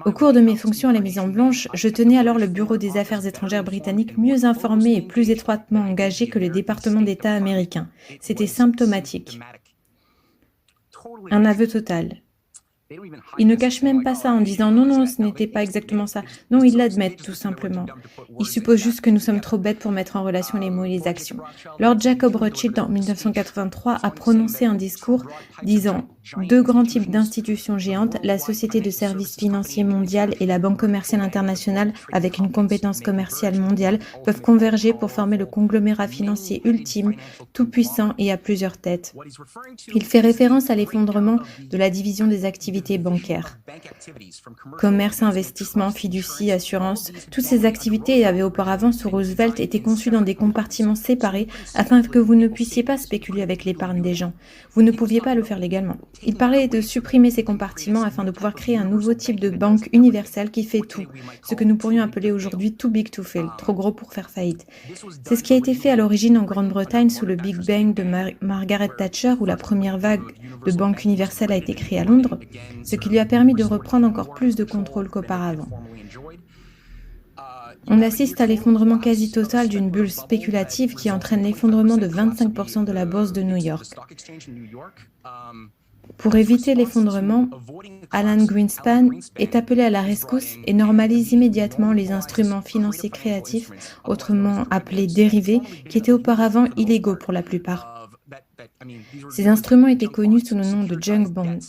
Au cours de mes fonctions à la Maison-Blanche, je tenais alors le Bureau des Affaires étrangères britannique mieux informé et plus étroitement engagé que le département d'État américain. C'était symptomatique. Un aveu total. Ils ne cachent même pas ça en disant « Non, ce n'était pas exactement ça ». Non, ils l'admettent tout simplement. Ils supposent juste que nous sommes trop bêtes pour mettre en relation les mots et les actions. Lord Jacob Rothschild, en 1983, a prononcé un discours disant « 2 grands types d'institutions géantes, la Société de services financiers mondiale et la Banque commerciale internationale, avec une compétence commerciale mondiale, peuvent converger pour former le conglomérat financier ultime, tout-puissant et à plusieurs têtes. » Il fait référence à l'effondrement de la division des activités bancaires. Commerce, investissement, fiducie, assurance, toutes ces activités avaient auparavant sous Roosevelt été conçues dans des compartiments séparés afin que vous ne puissiez pas spéculer avec l'épargne des gens. Vous ne pouviez pas le faire légalement. Il parlait de supprimer ces compartiments afin de pouvoir créer un nouveau type de banque universelle qui fait tout, ce que nous pourrions appeler aujourd'hui too big to fail, trop gros pour faire faillite. C'est ce qui a été fait à l'origine en Grande-Bretagne sous le Big Bang de Margaret Thatcher, où la première vague de banque universelle a été créée à Londres, ce qui lui a permis de reprendre encore plus de contrôle qu'auparavant. On assiste à l'effondrement quasi total d'une bulle spéculative qui entraîne l'effondrement de 25% de la bourse de New York. Pour éviter l'effondrement, Alan Greenspan est appelé à la rescousse et normalise immédiatement les instruments financiers créatifs, autrement appelés dérivés, qui étaient auparavant illégaux pour la plupart. Ces instruments étaient connus sous le nom de junk bonds.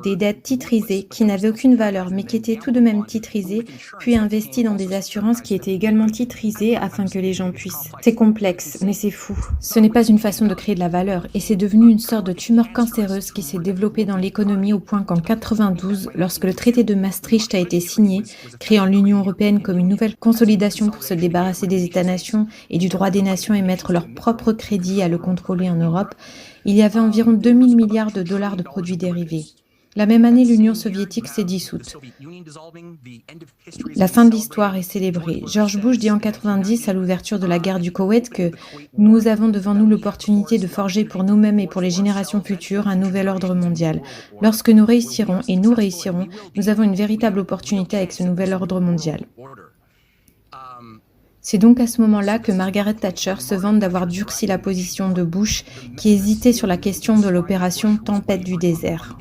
des dettes titrisées qui n'avaient aucune valeur mais qui étaient tout de même titrisées, puis investies dans des assurances qui étaient également titrisées afin que les gens puissent. C'est complexe, mais c'est fou. Ce n'est pas une façon de créer de la valeur et c'est devenu une sorte de tumeur cancéreuse qui s'est développée dans l'économie au point qu'en 92, lorsque le traité de Maastricht a été signé, créant l'Union européenne comme une nouvelle consolidation pour se débarrasser des États-nations et du droit des nations et mettre leur propre crédit à le contrôler en Europe, il y avait environ 2000 milliards de dollars de produits dérivés. La même année, l'Union soviétique s'est dissoute. La fin de l'histoire est célébrée. George Bush dit en 90 à l'ouverture de la guerre du Koweït que « Nous avons devant nous l'opportunité de forger pour nous-mêmes et pour les générations futures un nouvel ordre mondial. Lorsque nous réussirons, et nous réussirons, nous avons une véritable opportunité avec ce nouvel ordre mondial. » C'est donc à ce moment-là que Margaret Thatcher se vante d'avoir durci la position de Bush, qui hésitait sur la question de l'opération Tempête du désert.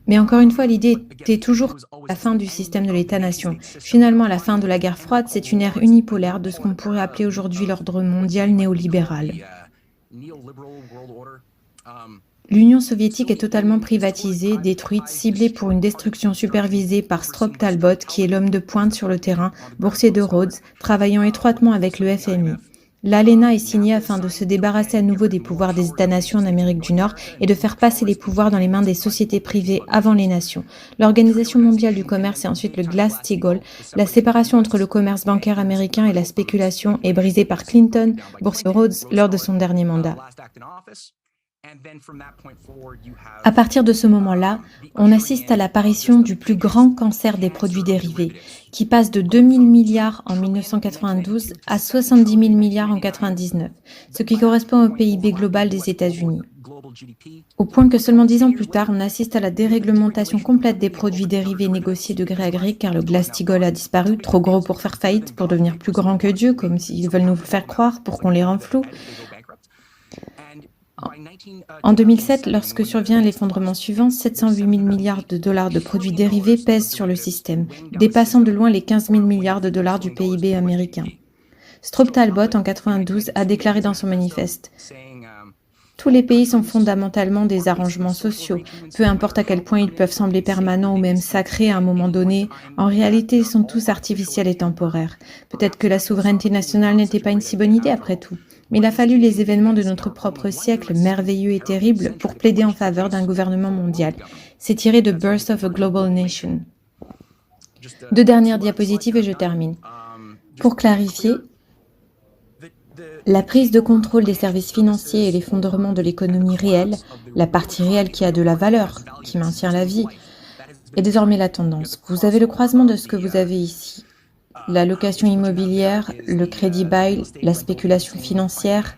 Mais encore une fois, l'idée était toujours la fin du système de l'État-nation. Finalement, à la fin de la guerre froide, c'est une ère unipolaire de ce qu'on pourrait appeler aujourd'hui l'ordre mondial néolibéral. L'Union soviétique est totalement privatisée, détruite, ciblée pour une destruction supervisée par Strobe Talbot, qui est l'homme de pointe sur le terrain, boursier de Rhodes, travaillant étroitement avec le FMI. L'ALENA est signée afin de se débarrasser à nouveau des pouvoirs des États-nations en Amérique du Nord et de faire passer les pouvoirs dans les mains des sociétés privées avant les nations. L'Organisation mondiale du commerce et ensuite le Glass-Steagall. La séparation entre le commerce bancaire américain et la spéculation est brisée par Clinton, boursier Rhodes, lors de son dernier mandat. À partir de ce moment-là, on assiste à l'apparition du plus grand cancer des produits dérivés, qui passe de 2000 milliards en 1992 à 70 000 milliards en 1999, ce qui correspond au PIB global des États-Unis. Au point que seulement 10 ans plus tard, on assiste à la déréglementation complète des produits dérivés négociés de gré à gré, car le Glass-Steagall a disparu, trop gros pour faire faillite, pour devenir plus grand que Dieu, comme s'ils veulent nous faire croire, pour qu'on les rende flous. En 2007, lorsque survient l'effondrement suivant, 708 000 milliards de dollars de produits dérivés pèsent sur le système, dépassant de loin les 15 000 milliards de dollars du PIB américain. Strobe Talbot, en 1992, a déclaré dans son manifeste « Tous les pays sont fondamentalement des arrangements sociaux. Peu importe à quel point ils peuvent sembler permanents ou même sacrés à un moment donné, en réalité, ils sont tous artificiels et temporaires. Peut-être que la souveraineté nationale n'était pas une si bonne idée après tout. Mais il a fallu les événements de notre propre siècle, merveilleux et terribles, pour plaider en faveur d'un gouvernement mondial. C'est tiré de Birth of a Global Nation. 2 dernières diapositives et je termine. Pour clarifier, la prise de contrôle des services financiers et l'effondrement de l'économie réelle, la partie réelle qui a de la valeur, qui maintient la vie, est désormais la tendance. Vous avez le croisement de ce que vous avez ici. La location immobilière, le crédit bail, la spéculation financière,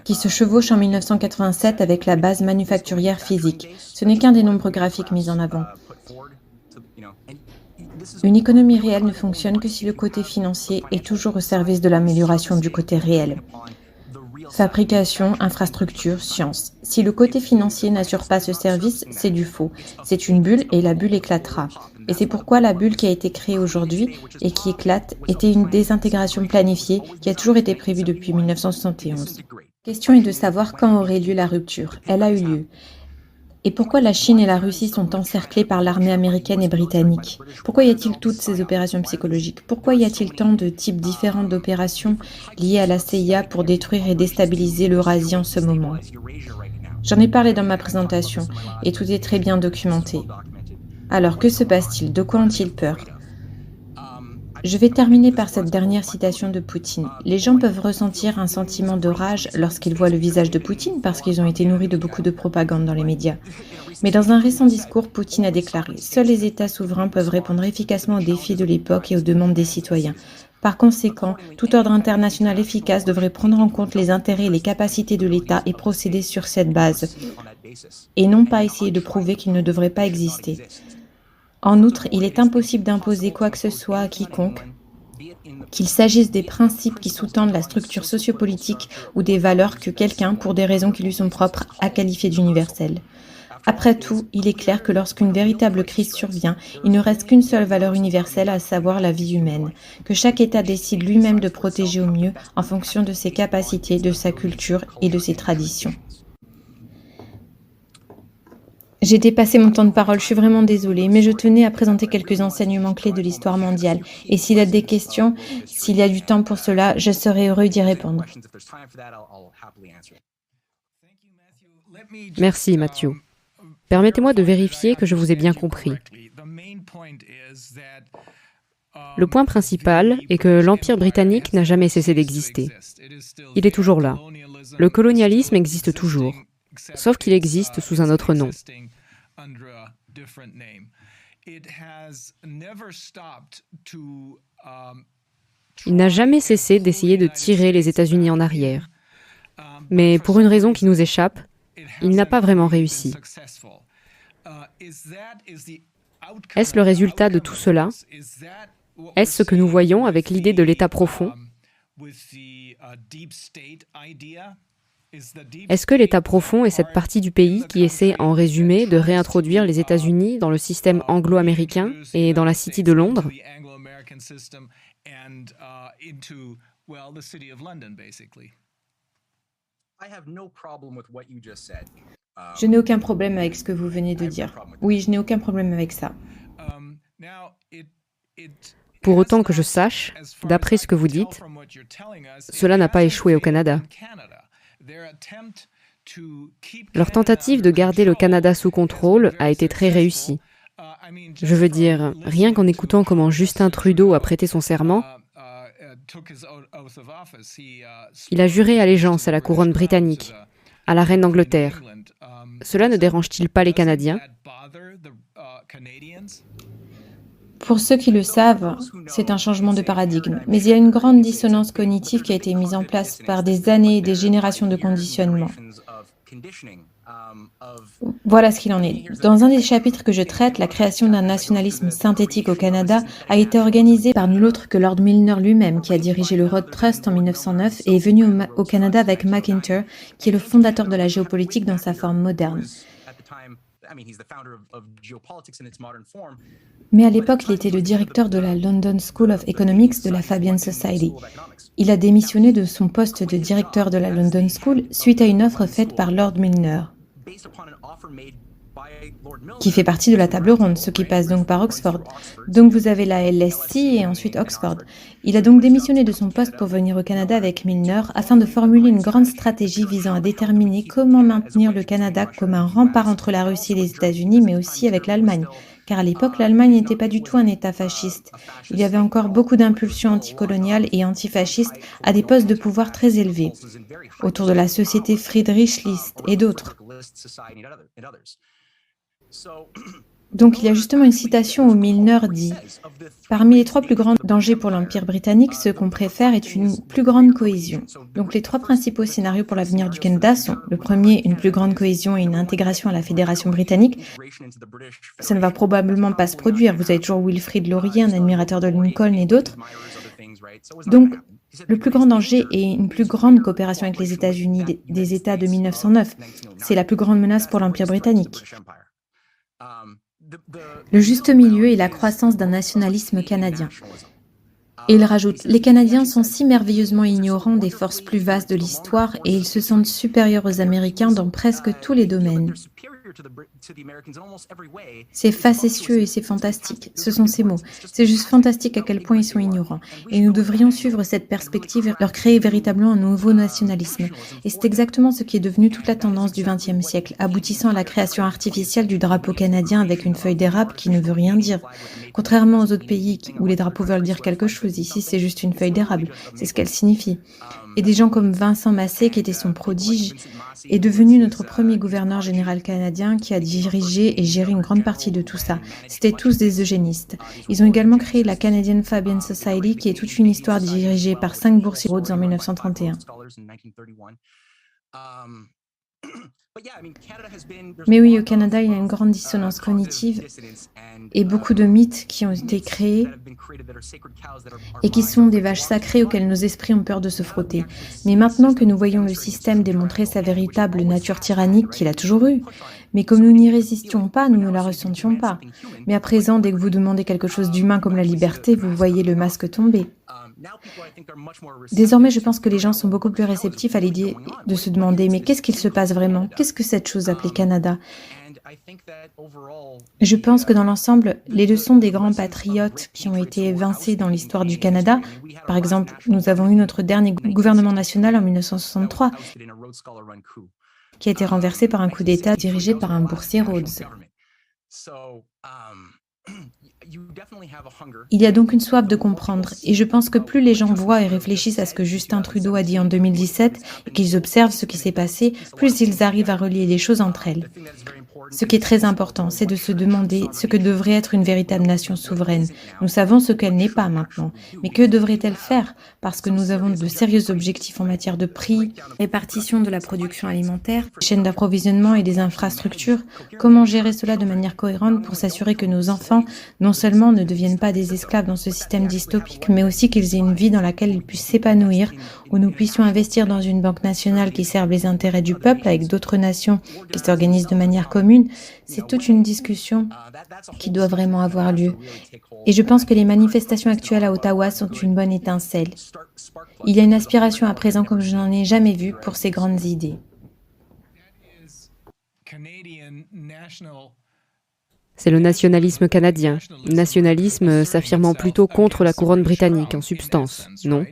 qui se chevauchent en 1987 avec la base manufacturière physique. Ce n'est qu'un des nombreux graphiques mis en avant. Une économie réelle ne fonctionne que si le côté financier est toujours au service de l'amélioration du côté réel. Fabrication, infrastructure, science. Si le côté financier n'assure pas ce service, c'est du faux. C'est une bulle et la bulle éclatera. Et c'est pourquoi la bulle qui a été créée aujourd'hui et qui éclate était une désintégration planifiée qui a toujours été prévue depuis 1971. La question est de savoir quand aurait lieu la rupture. Elle a eu lieu. Et pourquoi la Chine et la Russie sont encerclées par l'armée américaine et britannique? Pourquoi y a-t-il toutes ces opérations psychologiques? Pourquoi y a-t-il tant de types différents d'opérations liées à la CIA pour détruire et déstabiliser l'Eurasie en ce moment? J'en ai parlé dans ma présentation et tout est très bien documenté. Alors que se passe-t-il? De quoi ont-ils peur? Je vais terminer par cette dernière citation de Poutine. Les gens peuvent ressentir un sentiment de rage lorsqu'ils voient le visage de Poutine parce qu'ils ont été nourris de beaucoup de propagande dans les médias. Mais dans un récent discours, Poutine a déclaré « Seuls les États souverains peuvent répondre efficacement aux défis de l'époque et aux demandes des citoyens. Par conséquent, tout ordre international efficace devrait prendre en compte les intérêts et les capacités de l'État et procéder sur cette base, et non pas essayer de prouver qu'il ne devrait pas exister. » En outre, il est impossible d'imposer quoi que ce soit à quiconque, qu'il s'agisse des principes qui sous-tendent la structure sociopolitique ou des valeurs que quelqu'un, pour des raisons qui lui sont propres, a qualifiées d'universelles. Après tout, il est clair que lorsqu'une véritable crise survient, il ne reste qu'une seule valeur universelle, à savoir la vie humaine, que chaque État décide lui-même de protéger au mieux en fonction de ses capacités, de sa culture et de ses traditions. J'ai dépassé mon temps de parole, je suis vraiment désolée, mais je tenais à présenter quelques enseignements clés de l'histoire mondiale. Et s'il y a des questions, s'il y a du temps pour cela, je serai heureux d'y répondre. Merci, Mathieu. Permettez-moi de vérifier que je vous ai bien compris. Le point principal est que l'Empire britannique n'a jamais cessé d'exister. Il est toujours là. Le colonialisme existe toujours, sauf qu'il existe sous un autre nom. Il n'a jamais cessé d'essayer de tirer les États-Unis en arrière. Mais pour une raison qui nous échappe, il n'a pas vraiment réussi. Est-ce le résultat de tout cela? Est-ce ce que nous voyons avec l'idée de l'État profond? Est-ce que l'État profond est cette partie du pays qui essaie, en résumé, de réintroduire les États-Unis dans le système anglo-américain et dans la City de Londres? Je n'ai aucun problème avec ce que vous venez de dire. Oui, je n'ai aucun problème avec ça. Pour autant que je sache, d'après ce que vous dites, cela n'a pas échoué au Canada. Leur tentative de garder le Canada sous contrôle a été très réussie. Je veux dire, rien qu'en écoutant comment Justin Trudeau a prêté son serment, il a juré allégeance à la couronne britannique, à la reine d'Angleterre. Cela ne dérange-t-il pas les Canadiens? Pour ceux qui le savent, c'est un changement de paradigme, mais il y a une grande dissonance cognitive qui a été mise en place par des années et des générations de conditionnement. Voilà ce qu'il en est. Dans un des chapitres que je traite, la création d'un nationalisme synthétique au Canada a été organisée par nul autre que Lord Milner lui-même, qui a dirigé le Road Trust en 1909 et est venu au Canada avec McIntyre, qui est le fondateur de la géopolitique dans sa forme moderne. Mais à l'époque, il était le directeur de la London School of Economics de la Fabian Society. Il a démissionné de son poste de directeur de la London School suite à une offre faite par Lord Milner, qui fait partie de la table ronde, ce qui passe donc par Oxford. Donc vous avez la LSE et ensuite Oxford. Il a donc démissionné de son poste pour venir au Canada avec Milner afin de formuler une grande stratégie visant à déterminer comment maintenir le Canada comme un rempart entre la Russie et les États-Unis, mais aussi avec l'Allemagne. Car à l'époque, l'Allemagne n'était pas du tout un État fasciste. Il y avait encore beaucoup d'impulsions anticoloniales et antifascistes à des postes de pouvoir très élevés, autour de la société Friedrich List et d'autres. Donc il y a justement une citation où Milner dit « Parmi les 3 plus grands dangers pour l'Empire britannique, ce qu'on préfère est une plus grande cohésion. » Donc les 3 principaux scénarios pour l'avenir du Canada sont le premier, une plus grande cohésion et une intégration à la Fédération britannique. Ça ne va probablement pas se produire. Vous avez toujours Wilfrid Laurier, un admirateur de Lincoln et d'autres. Donc le plus grand danger est une plus grande coopération avec les États-Unis des États de 1909. C'est la plus grande menace pour l'Empire britannique. Le juste milieu est la croissance d'un nationalisme canadien. Et il rajoute « Les Canadiens sont si merveilleusement ignorants des forces plus vastes de l'histoire et ils se sentent supérieurs aux Américains dans presque tous les domaines. » C'est facétieux et c'est fantastique. Ce sont ces mots. C'est juste fantastique à quel point ils sont ignorants. Et nous devrions suivre cette perspective et leur créer véritablement un nouveau nationalisme. Et c'est exactement ce qui est devenu toute la tendance du XXe siècle, aboutissant à la création artificielle du drapeau canadien avec une feuille d'érable qui ne veut rien dire. Contrairement aux autres pays où les drapeaux veulent dire quelque chose, ici c'est juste une feuille d'érable. C'est ce qu'elle signifie. Et des gens comme Vincent Massé, qui était son prodige, est devenu notre premier gouverneur général canadien qui a dirigé et géré une grande partie de tout ça. C'était tous des eugénistes. Ils ont également créé la Canadian Fabian Society, qui est toute une histoire dirigée par 5 boursiers Rhodes en 1931. Mais oui, au Canada, il y a une grande dissonance cognitive et beaucoup de mythes qui ont été créés et qui sont des vaches sacrées auxquelles nos esprits ont peur de se frotter. Mais maintenant que nous voyons le système démontrer sa véritable nature tyrannique qu'il a toujours eue, mais comme nous n'y résistions pas, nous ne la ressentions pas. Mais à présent, dès que vous demandez quelque chose d'humain comme la liberté, vous voyez le masque tomber. Désormais, je pense que les gens sont beaucoup plus réceptifs à l'idée de se demander « Mais qu'est-ce qu'il se passe vraiment? Qu'est-ce que cette chose appelée Canada ?» Je pense que dans l'ensemble, les leçons des grands patriotes qui ont été évincés dans l'histoire du Canada, par exemple, nous avons eu notre dernier gouvernement national en 1963, qui a été renversé par un coup d'État dirigé par un boursier Rhodes. Il y a donc une soif de comprendre, et je pense que plus les gens voient et réfléchissent à ce que Justin Trudeau a dit en 2017 et qu'ils observent ce qui s'est passé, plus ils arrivent à relier les choses entre elles. Ce qui est très important, c'est de se demander ce que devrait être une véritable nation souveraine. Nous savons ce qu'elle n'est pas maintenant, mais que devrait-elle faire? Parce que nous avons de sérieux objectifs en matière de prix, répartition de la production alimentaire, chaîne d'approvisionnement et des infrastructures. Comment gérer cela de manière cohérente pour s'assurer que nos enfants, non seulement ne deviennent pas des esclaves dans ce système dystopique, mais aussi qu'ils aient une vie dans laquelle ils puissent s'épanouir, où nous puissions investir dans une banque nationale qui serve les intérêts du peuple avec d'autres nations qui s'organisent de manière commune. C'est toute une discussion qui doit vraiment avoir lieu. Et je pense que les manifestations actuelles à Ottawa sont une bonne étincelle. Il y a une aspiration à présent comme je n'en ai jamais vu pour ces grandes idées. C'est le nationalisme canadien, nationalisme s'affirmant plutôt contre la couronne britannique en substance, non?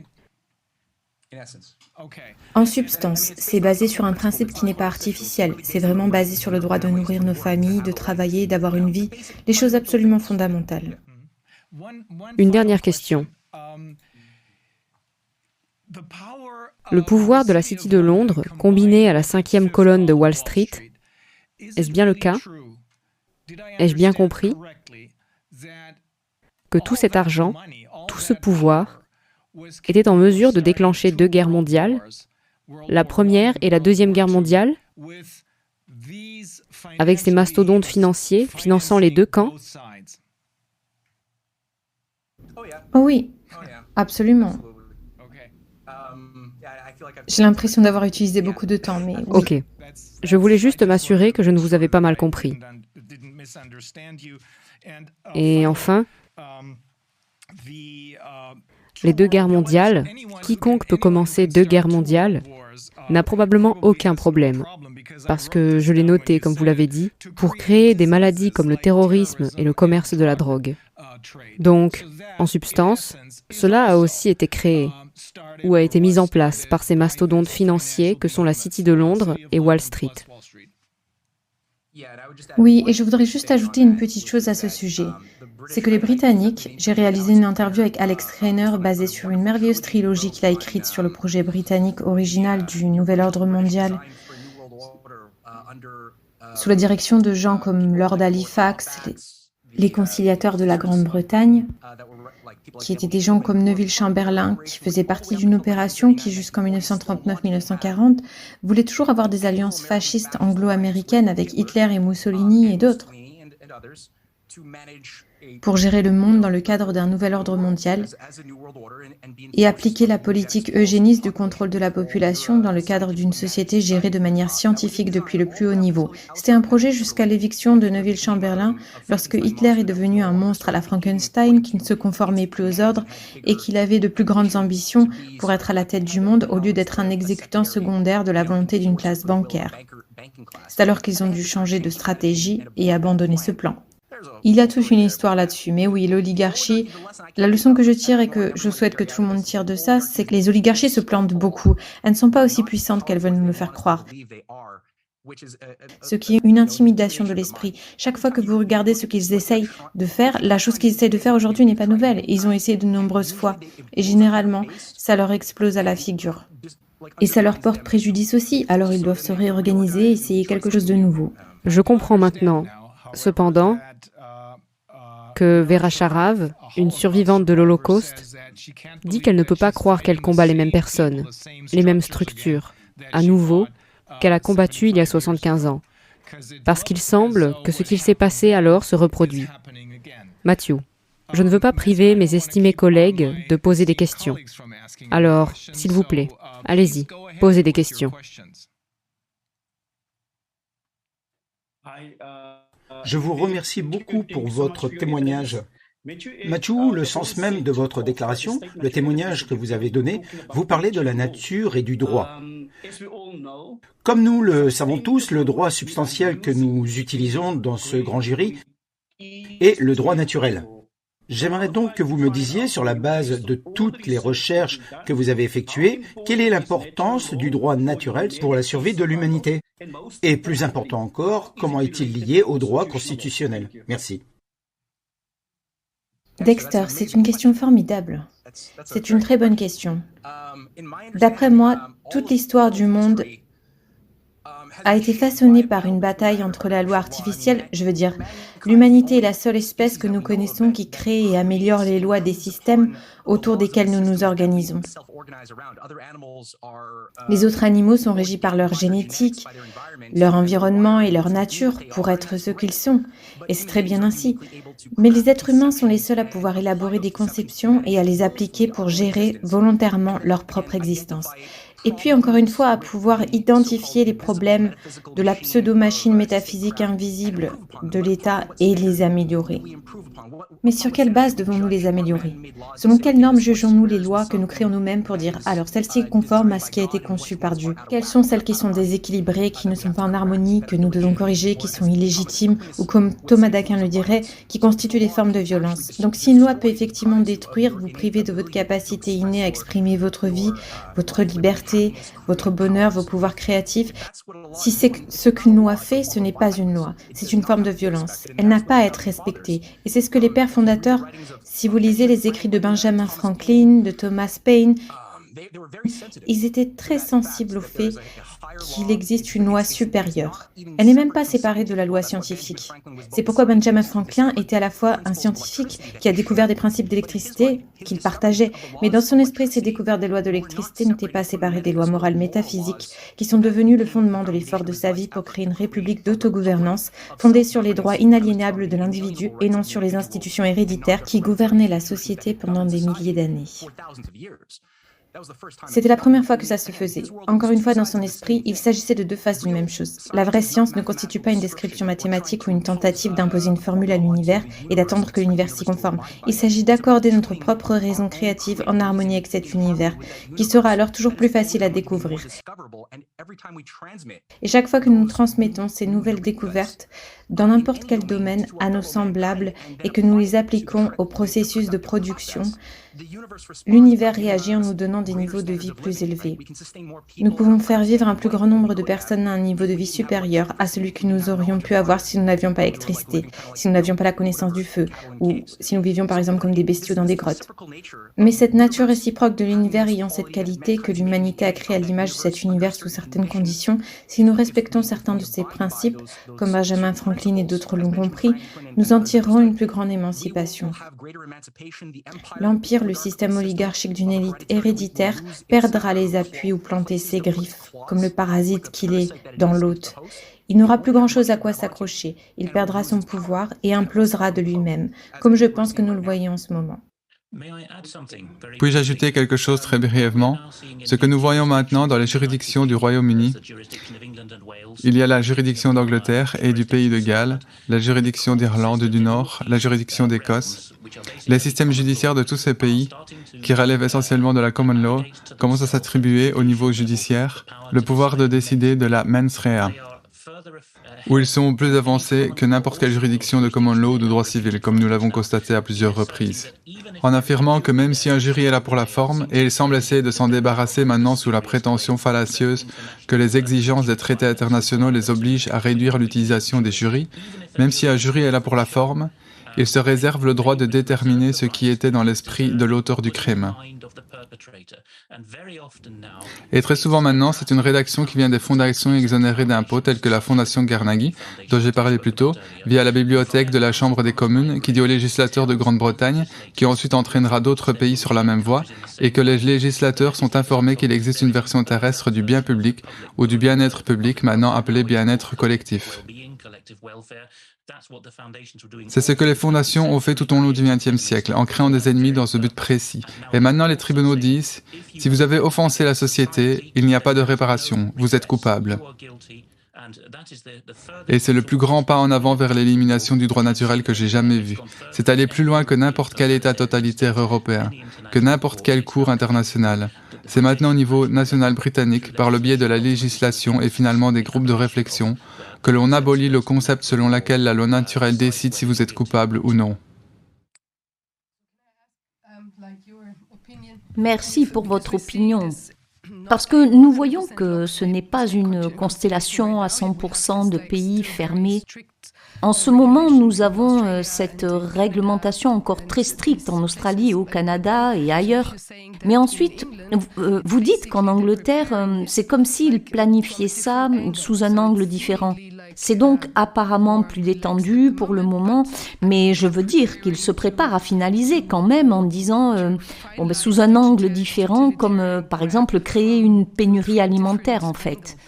En substance, c'est basé sur un principe qui n'est pas artificiel. C'est vraiment basé sur le droit de nourrir nos familles, de travailler, d'avoir une vie, les choses absolument fondamentales. Une dernière question. Le pouvoir de la City de Londres, combiné à la 5e colonne de Wall Street, est-ce bien le cas? Ai-je bien compris que tout cet argent, tout ce pouvoir, était en mesure de déclencher 2 guerres mondiales, la Première et la Deuxième Guerre mondiale, avec ces mastodontes financiers finançant les 2 camps? Oh oui, absolument. J'ai l'impression d'avoir utilisé beaucoup de temps, mais oui. Ok. Je voulais juste m'assurer que je ne vous avais pas mal compris. Et enfin, les 2 guerres mondiales, quiconque peut commencer 2 guerres mondiales, n'a probablement aucun problème. Parce que, je l'ai noté, comme vous l'avez dit, pour créer des maladies comme le terrorisme et le commerce de la drogue. Donc, en substance, cela a aussi été créé, ou a été mis en place par ces mastodontes financiers que sont la City de Londres et Wall Street. Oui, et je voudrais juste ajouter une petite chose à ce sujet. C'est que les Britanniques, j'ai réalisé une interview avec Alex Krainer basée sur une merveilleuse trilogie qu'il a écrite sur le projet britannique original du Nouvel Ordre mondial, sous la direction de gens comme Lord Halifax, les conciliateurs de la Grande-Bretagne, qui étaient des gens comme Neville Chamberlain, qui faisaient partie d'une opération qui, jusqu'en 1939-1940, voulait toujours avoir des alliances fascistes anglo-américaines avec Hitler et Mussolini et d'autres, pour gérer le monde dans le cadre d'un nouvel ordre mondial et appliquer la politique eugéniste du contrôle de la population dans le cadre d'une société gérée de manière scientifique depuis le plus haut niveau. C'était un projet jusqu'à l'éviction de Neville Chamberlain lorsque Hitler est devenu un monstre à la Frankenstein qui ne se conformait plus aux ordres et qu'il avait de plus grandes ambitions pour être à la tête du monde au lieu d'être un exécutant secondaire de la volonté d'une classe bancaire. C'est alors qu'ils ont dû changer de stratégie et abandonner ce plan. Il y a toute une histoire là-dessus, mais oui, l'oligarchie, la leçon que je tire et que je souhaite que tout le monde tire de ça, c'est que les oligarchies se plantent beaucoup. Elles ne sont pas aussi puissantes qu'elles veulent nous le faire croire. Ce qui est une intimidation de l'esprit. Chaque fois que vous regardez ce qu'ils essayent de faire, la chose qu'ils essayent de faire aujourd'hui n'est pas nouvelle. Ils ont essayé de nombreuses fois. Et généralement, ça leur explose à la figure. Et ça leur porte préjudice aussi. Alors ils doivent se réorganiser et essayer quelque chose de nouveau. Je comprends maintenant. Cependant, que Vera Sharav, une survivante de l'Holocauste, dit qu'elle ne peut pas croire qu'elle combat les mêmes personnes, les mêmes structures, à nouveau, qu'elle a combattu il y a 75 ans, parce qu'il semble que ce qu'il s'est passé alors se reproduit. Matthew, je ne veux pas priver mes estimés collègues de poser des questions. Alors, s'il vous plaît, allez-y, posez des questions. Je vous remercie beaucoup pour votre témoignage Mathieu, le sens même de votre déclaration, le témoignage que vous avez donné, vous parlez de la nature et du droit. Comme nous le savons tous, le droit substantiel que nous utilisons dans ce grand jury est le droit naturel. J'aimerais donc que vous me disiez, sur la base de toutes les recherches que vous avez effectuées, quelle est l'importance du droit naturel pour la survie de l'humanité? Et plus important encore, comment est-il lié au droit constitutionnel? Merci. Dexter, c'est une question formidable. C'est une très bonne question. D'après moi, toute l'histoire du monde a été façonnée par une bataille entre la loi artificielle, je veux dire, l'humanité est la seule espèce que nous connaissons qui crée et améliore les lois des systèmes autour desquels nous nous organisons. Les autres animaux sont régis par leur génétique, leur environnement et leur nature pour être ce qu'ils sont, et c'est très bien ainsi. Mais les êtres humains sont les seuls à pouvoir élaborer des conceptions et à les appliquer pour gérer volontairement leur propre existence. Et puis, encore une fois, à pouvoir identifier les problèmes de la pseudo-machine métaphysique invisible de l'État et les améliorer. Mais sur quelle base devons-nous les améliorer? Selon quelles normes jugeons-nous les lois que nous créons nous-mêmes pour dire « alors celle-ci est conforme à ce qui a été conçu par Dieu » Quelles sont celles qui sont déséquilibrées, qui ne sont pas en harmonie, que nous devons corriger, qui sont illégitimes, ou comme Thomas d'Aquin le dirait, qui constituent des formes de violence? Donc si une loi peut effectivement détruire, vous priver de votre capacité innée à exprimer votre vie, votre liberté, votre bonheur, vos pouvoirs créatifs, si c'est ce qu'une loi fait, ce n'est pas une loi, c'est une forme de violence. Elle n'a pas à être respectée. Et c'est ce que les pères fondateurs, si vous lisez les écrits de Benjamin Franklin, de Thomas Paine, ils étaient très sensibles au fait qu'il existe une loi supérieure. Elle n'est même pas séparée de la loi scientifique. C'est pourquoi Benjamin Franklin était à la fois un scientifique qui a découvert des principes d'électricité qu'il partageait, mais dans son esprit, ses découvertes des lois de l'électricité n'étaient pas séparées des lois morales métaphysiques qui sont devenues le fondement de l'effort de sa vie pour créer une république d'autogouvernance fondée sur les droits inaliénables de l'individu et non sur les institutions héréditaires qui gouvernaient la société pendant des milliers d'années. C'était la première fois que ça se faisait. Encore une fois, dans son esprit, il s'agissait de deux faces d'une même chose. La vraie science ne constitue pas une description mathématique ou une tentative d'imposer une formule à l'univers et d'attendre que l'univers s'y conforme. Il s'agit d'accorder notre propre raison créative en harmonie avec cet univers, qui sera alors toujours plus facile à découvrir. Et chaque fois que nous transmettons ces nouvelles découvertes dans n'importe quel domaine à nos semblables et que nous les appliquons au processus de production, l'univers réagit en nous donnant des niveaux de vie plus élevés. Nous pouvons faire vivre un plus grand nombre de personnes à un niveau de vie supérieur à celui que nous aurions pu avoir si nous n'avions pas l'électricité, si nous n'avions pas la connaissance du feu, ou si nous vivions par exemple comme des bestiaux dans des grottes. Mais cette nature réciproque de l'univers ayant cette qualité que l'humanité a créée à l'image de cet univers sous certaines conditions, si nous respectons certains de ces principes, comme Benjamin Franklin et d'autres l'ont compris, nous en tirerons une plus grande émancipation. L'Empire, le système oligarchique d'une élite héréditaire, perdra les appuis où planter ses griffes, comme le parasite qu'il est dans l'hôte. Il n'aura plus grand-chose à quoi s'accrocher, il perdra son pouvoir et implosera de lui-même, comme je pense que nous le voyons en ce moment. Puis-je ajouter quelque chose très brièvement? Ce que nous voyons maintenant dans les juridictions du Royaume-Uni, il y a la juridiction d'Angleterre et du pays de Galles, la juridiction d'Irlande du Nord, la juridiction d'Écosse. Les systèmes judiciaires de tous ces pays, qui relèvent essentiellement de la common law, commencent à s'attribuer au niveau judiciaire le pouvoir de décider de la mens rea, où ils sont plus avancés que n'importe quelle juridiction de common law ou de droit civil, comme nous l'avons constaté à plusieurs reprises. En affirmant que même si un jury est là pour la forme, et il semble essayer de s'en débarrasser maintenant sous la prétention fallacieuse que les exigences des traités internationaux les obligent à réduire l'utilisation des jurys, même si un jury est là pour la forme, il se réserve le droit de déterminer ce qui était dans l'esprit de l'auteur du crime. Et très souvent maintenant, c'est une rédaction qui vient des fondations exonérées d'impôts telles que la Fondation Carnegie, dont j'ai parlé plus tôt, via la bibliothèque de la Chambre des communes, qui dit aux législateurs de Grande-Bretagne, qui ensuite entraînera d'autres pays sur la même voie, et que les législateurs sont informés qu'il existe une version terrestre du bien public ou du bien-être public, maintenant appelé bien-être collectif. C'est ce que les fondations ont fait tout au long du XXe siècle, en créant des ennemis dans ce but précis. Et maintenant, les tribunaux disent, si vous avez offensé la société, il n'y a pas de réparation, vous êtes coupable. Et c'est le plus grand pas en avant vers l'élimination du droit naturel que j'ai jamais vu. C'est aller plus loin que n'importe quel État totalitaire européen, que n'importe quelle cour internationale. C'est maintenant au niveau national britannique, par le biais de la législation et finalement des groupes de réflexion, que l'on abolit le concept selon lequel la loi naturelle décide si vous êtes coupable ou non. Merci pour votre opinion. Parce que nous voyons que ce n'est pas une constellation à 100% de pays fermés. En ce moment, nous avons cette réglementation encore très stricte en Australie, au Canada et ailleurs. Mais ensuite, vous dites qu'en Angleterre, c'est comme s'ils planifiaient ça sous un angle différent. C'est donc apparemment plus détendu pour le moment, mais je veux dire qu'ils se préparent à finaliser quand même en disant sous un angle différent, comme par exemple créer une pénurie alimentaire en fait.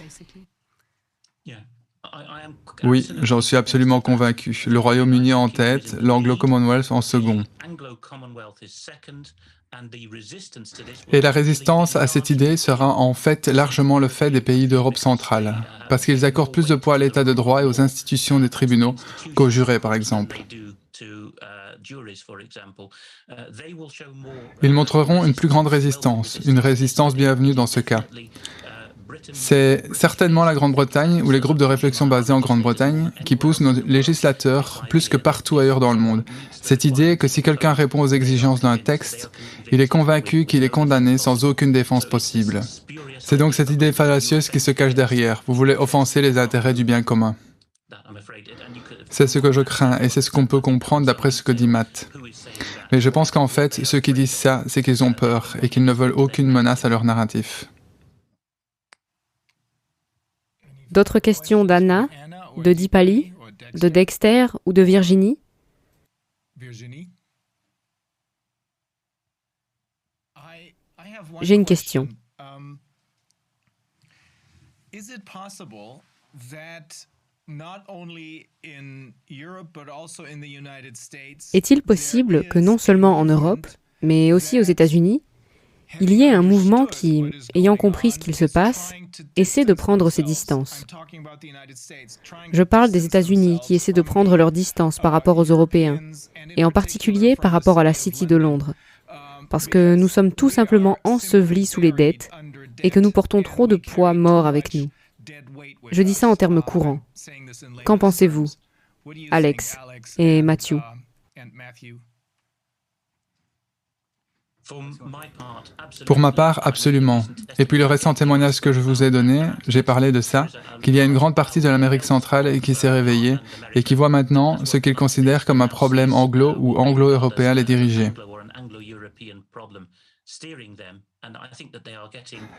Oui, j'en suis absolument convaincu. Le Royaume-Uni en tête, l'Anglo-Commonwealth en second. Et la résistance à cette idée sera en fait largement le fait des pays d'Europe centrale, parce qu'ils accordent plus de poids à l'état de droit et aux institutions des tribunaux qu'aux jurés, par exemple. Ils montreront une plus grande résistance, une résistance bienvenue dans ce cas. C'est certainement la Grande-Bretagne ou les groupes de réflexion basés en Grande-Bretagne qui poussent nos législateurs plus que partout ailleurs dans le monde. Cette idée que si quelqu'un répond aux exigences d'un texte, il est convaincu qu'il est condamné sans aucune défense possible. C'est donc cette idée fallacieuse qui se cache derrière. Vous voulez offenser les intérêts du bien commun. C'est ce que je crains et c'est ce qu'on peut comprendre d'après ce que dit Matt. Mais je pense qu'en fait, ceux qui disent ça, c'est qu'ils ont peur et qu'ils ne veulent aucune menace à leur narratif. D'autres questions d'Anna, de Dipali, de Dexter ou de Virginie? J'ai une question. Est-il possible que non seulement en Europe, mais aussi aux États-Unis, il y ait un mouvement qui, ayant compris ce qu'il se passe, essaie de prendre ses distances? Je parle des États-Unis qui essaient de prendre leurs distances par rapport aux Européens, et en particulier par rapport à la City de Londres, parce que nous sommes tout simplement ensevelis sous les dettes et que nous portons trop de poids mort avec nous. Je dis ça en termes courants. Qu'en pensez-vous, Alex et Matthew? Pour ma part, absolument. Et puis le récent témoignage que je vous ai donné, j'ai parlé de ça, qu'il y a une grande partie de l'Amérique centrale qui s'est réveillée et qui voit maintenant ce qu'ils considèrent comme un problème anglo ou anglo-européen les diriger.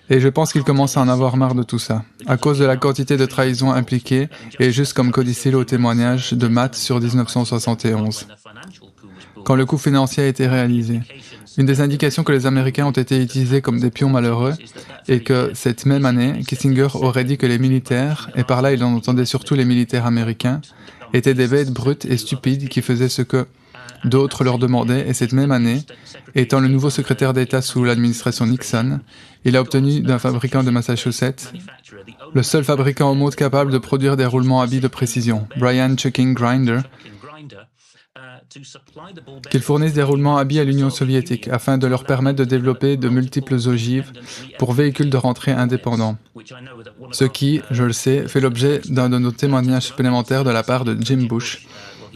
Et je pense qu'ils commencent à en avoir marre de tout ça, à cause de la quantité de trahisons impliquées, et juste comme codicile au témoignage de Matt sur 1971, quand le coup financier a été réalisé. Une des indications que les Américains ont été utilisés comme des pions malheureux est que cette même année, Kissinger aurait dit que les militaires, et par là il en entendait surtout les militaires américains, étaient des bêtes brutes et stupides qui faisaient ce que d'autres leur demandaient, et cette même année, étant le nouveau secrétaire d'État sous l'administration Nixon, il a obtenu d'un fabricant de Massachusetts, le seul fabricant au monde capable de produire des roulements à billes de précision, Bryan Chucking Grinder, qu'ils fournissent des roulements à billes à l'Union soviétique afin de leur permettre de développer de multiples ogives pour véhicules de rentrée indépendants. Ce qui, je le sais, fait l'objet d'un de nos témoignages supplémentaires de la part de Jim Bush,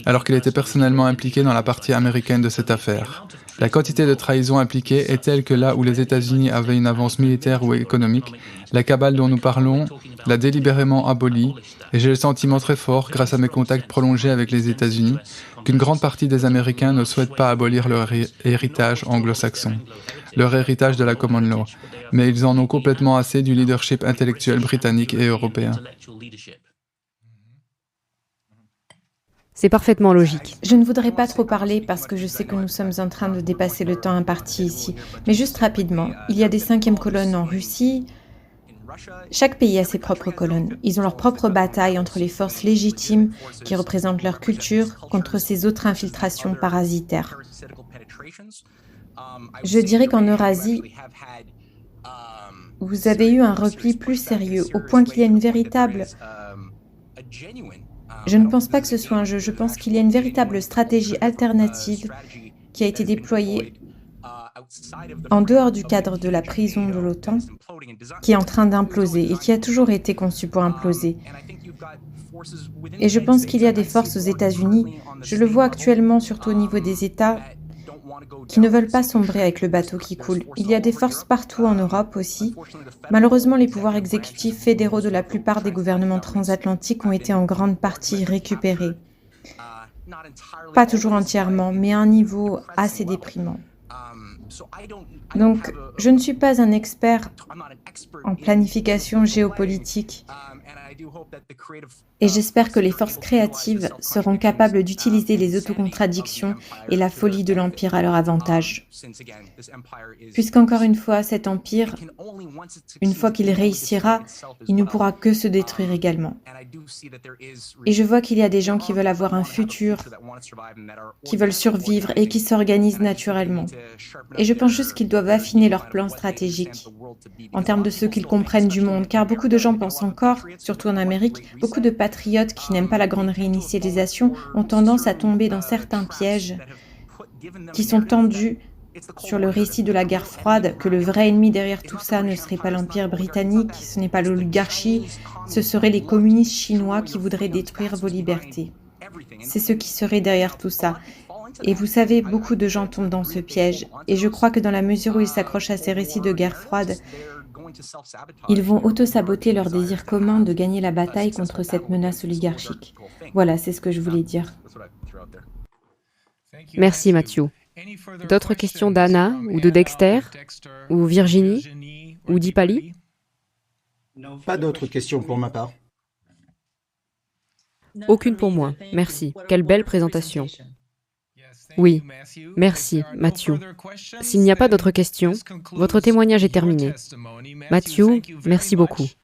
alors qu'il était personnellement impliqué dans la partie américaine de cette affaire. La quantité de trahison impliquée est telle que là où les États-Unis avaient une avance militaire ou économique, la cabale dont nous parlons l'a délibérément abolie, et j'ai le sentiment très fort, grâce à mes contacts prolongés avec les États-Unis, qu'une grande partie des Américains ne souhaitent pas abolir leur héritage anglo-saxon, leur héritage de la common law, mais ils en ont complètement assez du leadership intellectuel britannique et européen. C'est parfaitement logique. Je ne voudrais pas trop parler parce que je sais que nous sommes en train de dépasser le temps imparti ici. Mais juste rapidement, il y a des 5e colonnes en Russie. Chaque pays a ses propres colonnes. Ils ont leur propre bataille entre les forces légitimes qui représentent leur culture contre ces autres infiltrations parasitaires. Je dirais qu'en Eurasie, vous avez eu un repli plus sérieux, au point qu'il y a une véritable Je ne pense pas que ce soit un jeu, je pense qu'il y a une véritable stratégie alternative qui a été déployée en dehors du cadre de la prison de l'OTAN, qui est en train d'imploser et qui a toujours été conçue pour imploser. Et je pense qu'il y a des forces aux États-Unis, je le vois actuellement surtout au niveau des États, qui ne veulent pas sombrer avec le bateau qui coule. Il y a des forces partout en Europe aussi. Malheureusement, les pouvoirs exécutifs fédéraux de la plupart des gouvernements transatlantiques ont été en grande partie récupérés. Pas toujours entièrement, mais à un niveau assez déprimant. Donc, je ne suis pas un expert en planification géopolitique et j'espère que les forces créatives seront capables d'utiliser les autocontradictions et la folie de l'Empire à leur avantage. Puisqu'encore une fois, cet Empire, une fois qu'il réussira, il ne pourra que se détruire également. Et je vois qu'il y a des gens qui veulent avoir un futur, qui veulent survivre et qui s'organisent naturellement. Et je pense juste qu'ils doivent affiner leur plan stratégique en termes de ce qu'ils comprennent du monde, car beaucoup de gens pensent encore, surtout en Amérique, beaucoup de patriotes qui n'aiment pas la grande réinitialisation ont tendance à tomber dans certains pièges qui sont tendus sur le récit de la guerre froide, que le vrai ennemi derrière tout ça ne serait pas l'Empire britannique, ce n'est pas l'oligarchie, ce seraient les communistes chinois qui voudraient détruire vos libertés. C'est ce qui serait derrière tout ça. Et vous savez, beaucoup de gens tombent dans ce piège, et je crois que dans la mesure où ils s'accrochent à ces récits de guerre froide, ils vont auto-saboter leur désir commun de gagner la bataille contre cette menace oligarchique. Voilà, c'est ce que je voulais dire. Merci Matthew. D'autres questions d'Anna ou de Dexter ou Virginie ou Dipali? Pas d'autres questions pour ma part. Aucune pour moi, merci. Quelle belle présentation. Oui, merci Matthew. S'il n'y a pas d'autres questions, votre témoignage est terminé. Matthew, merci beaucoup.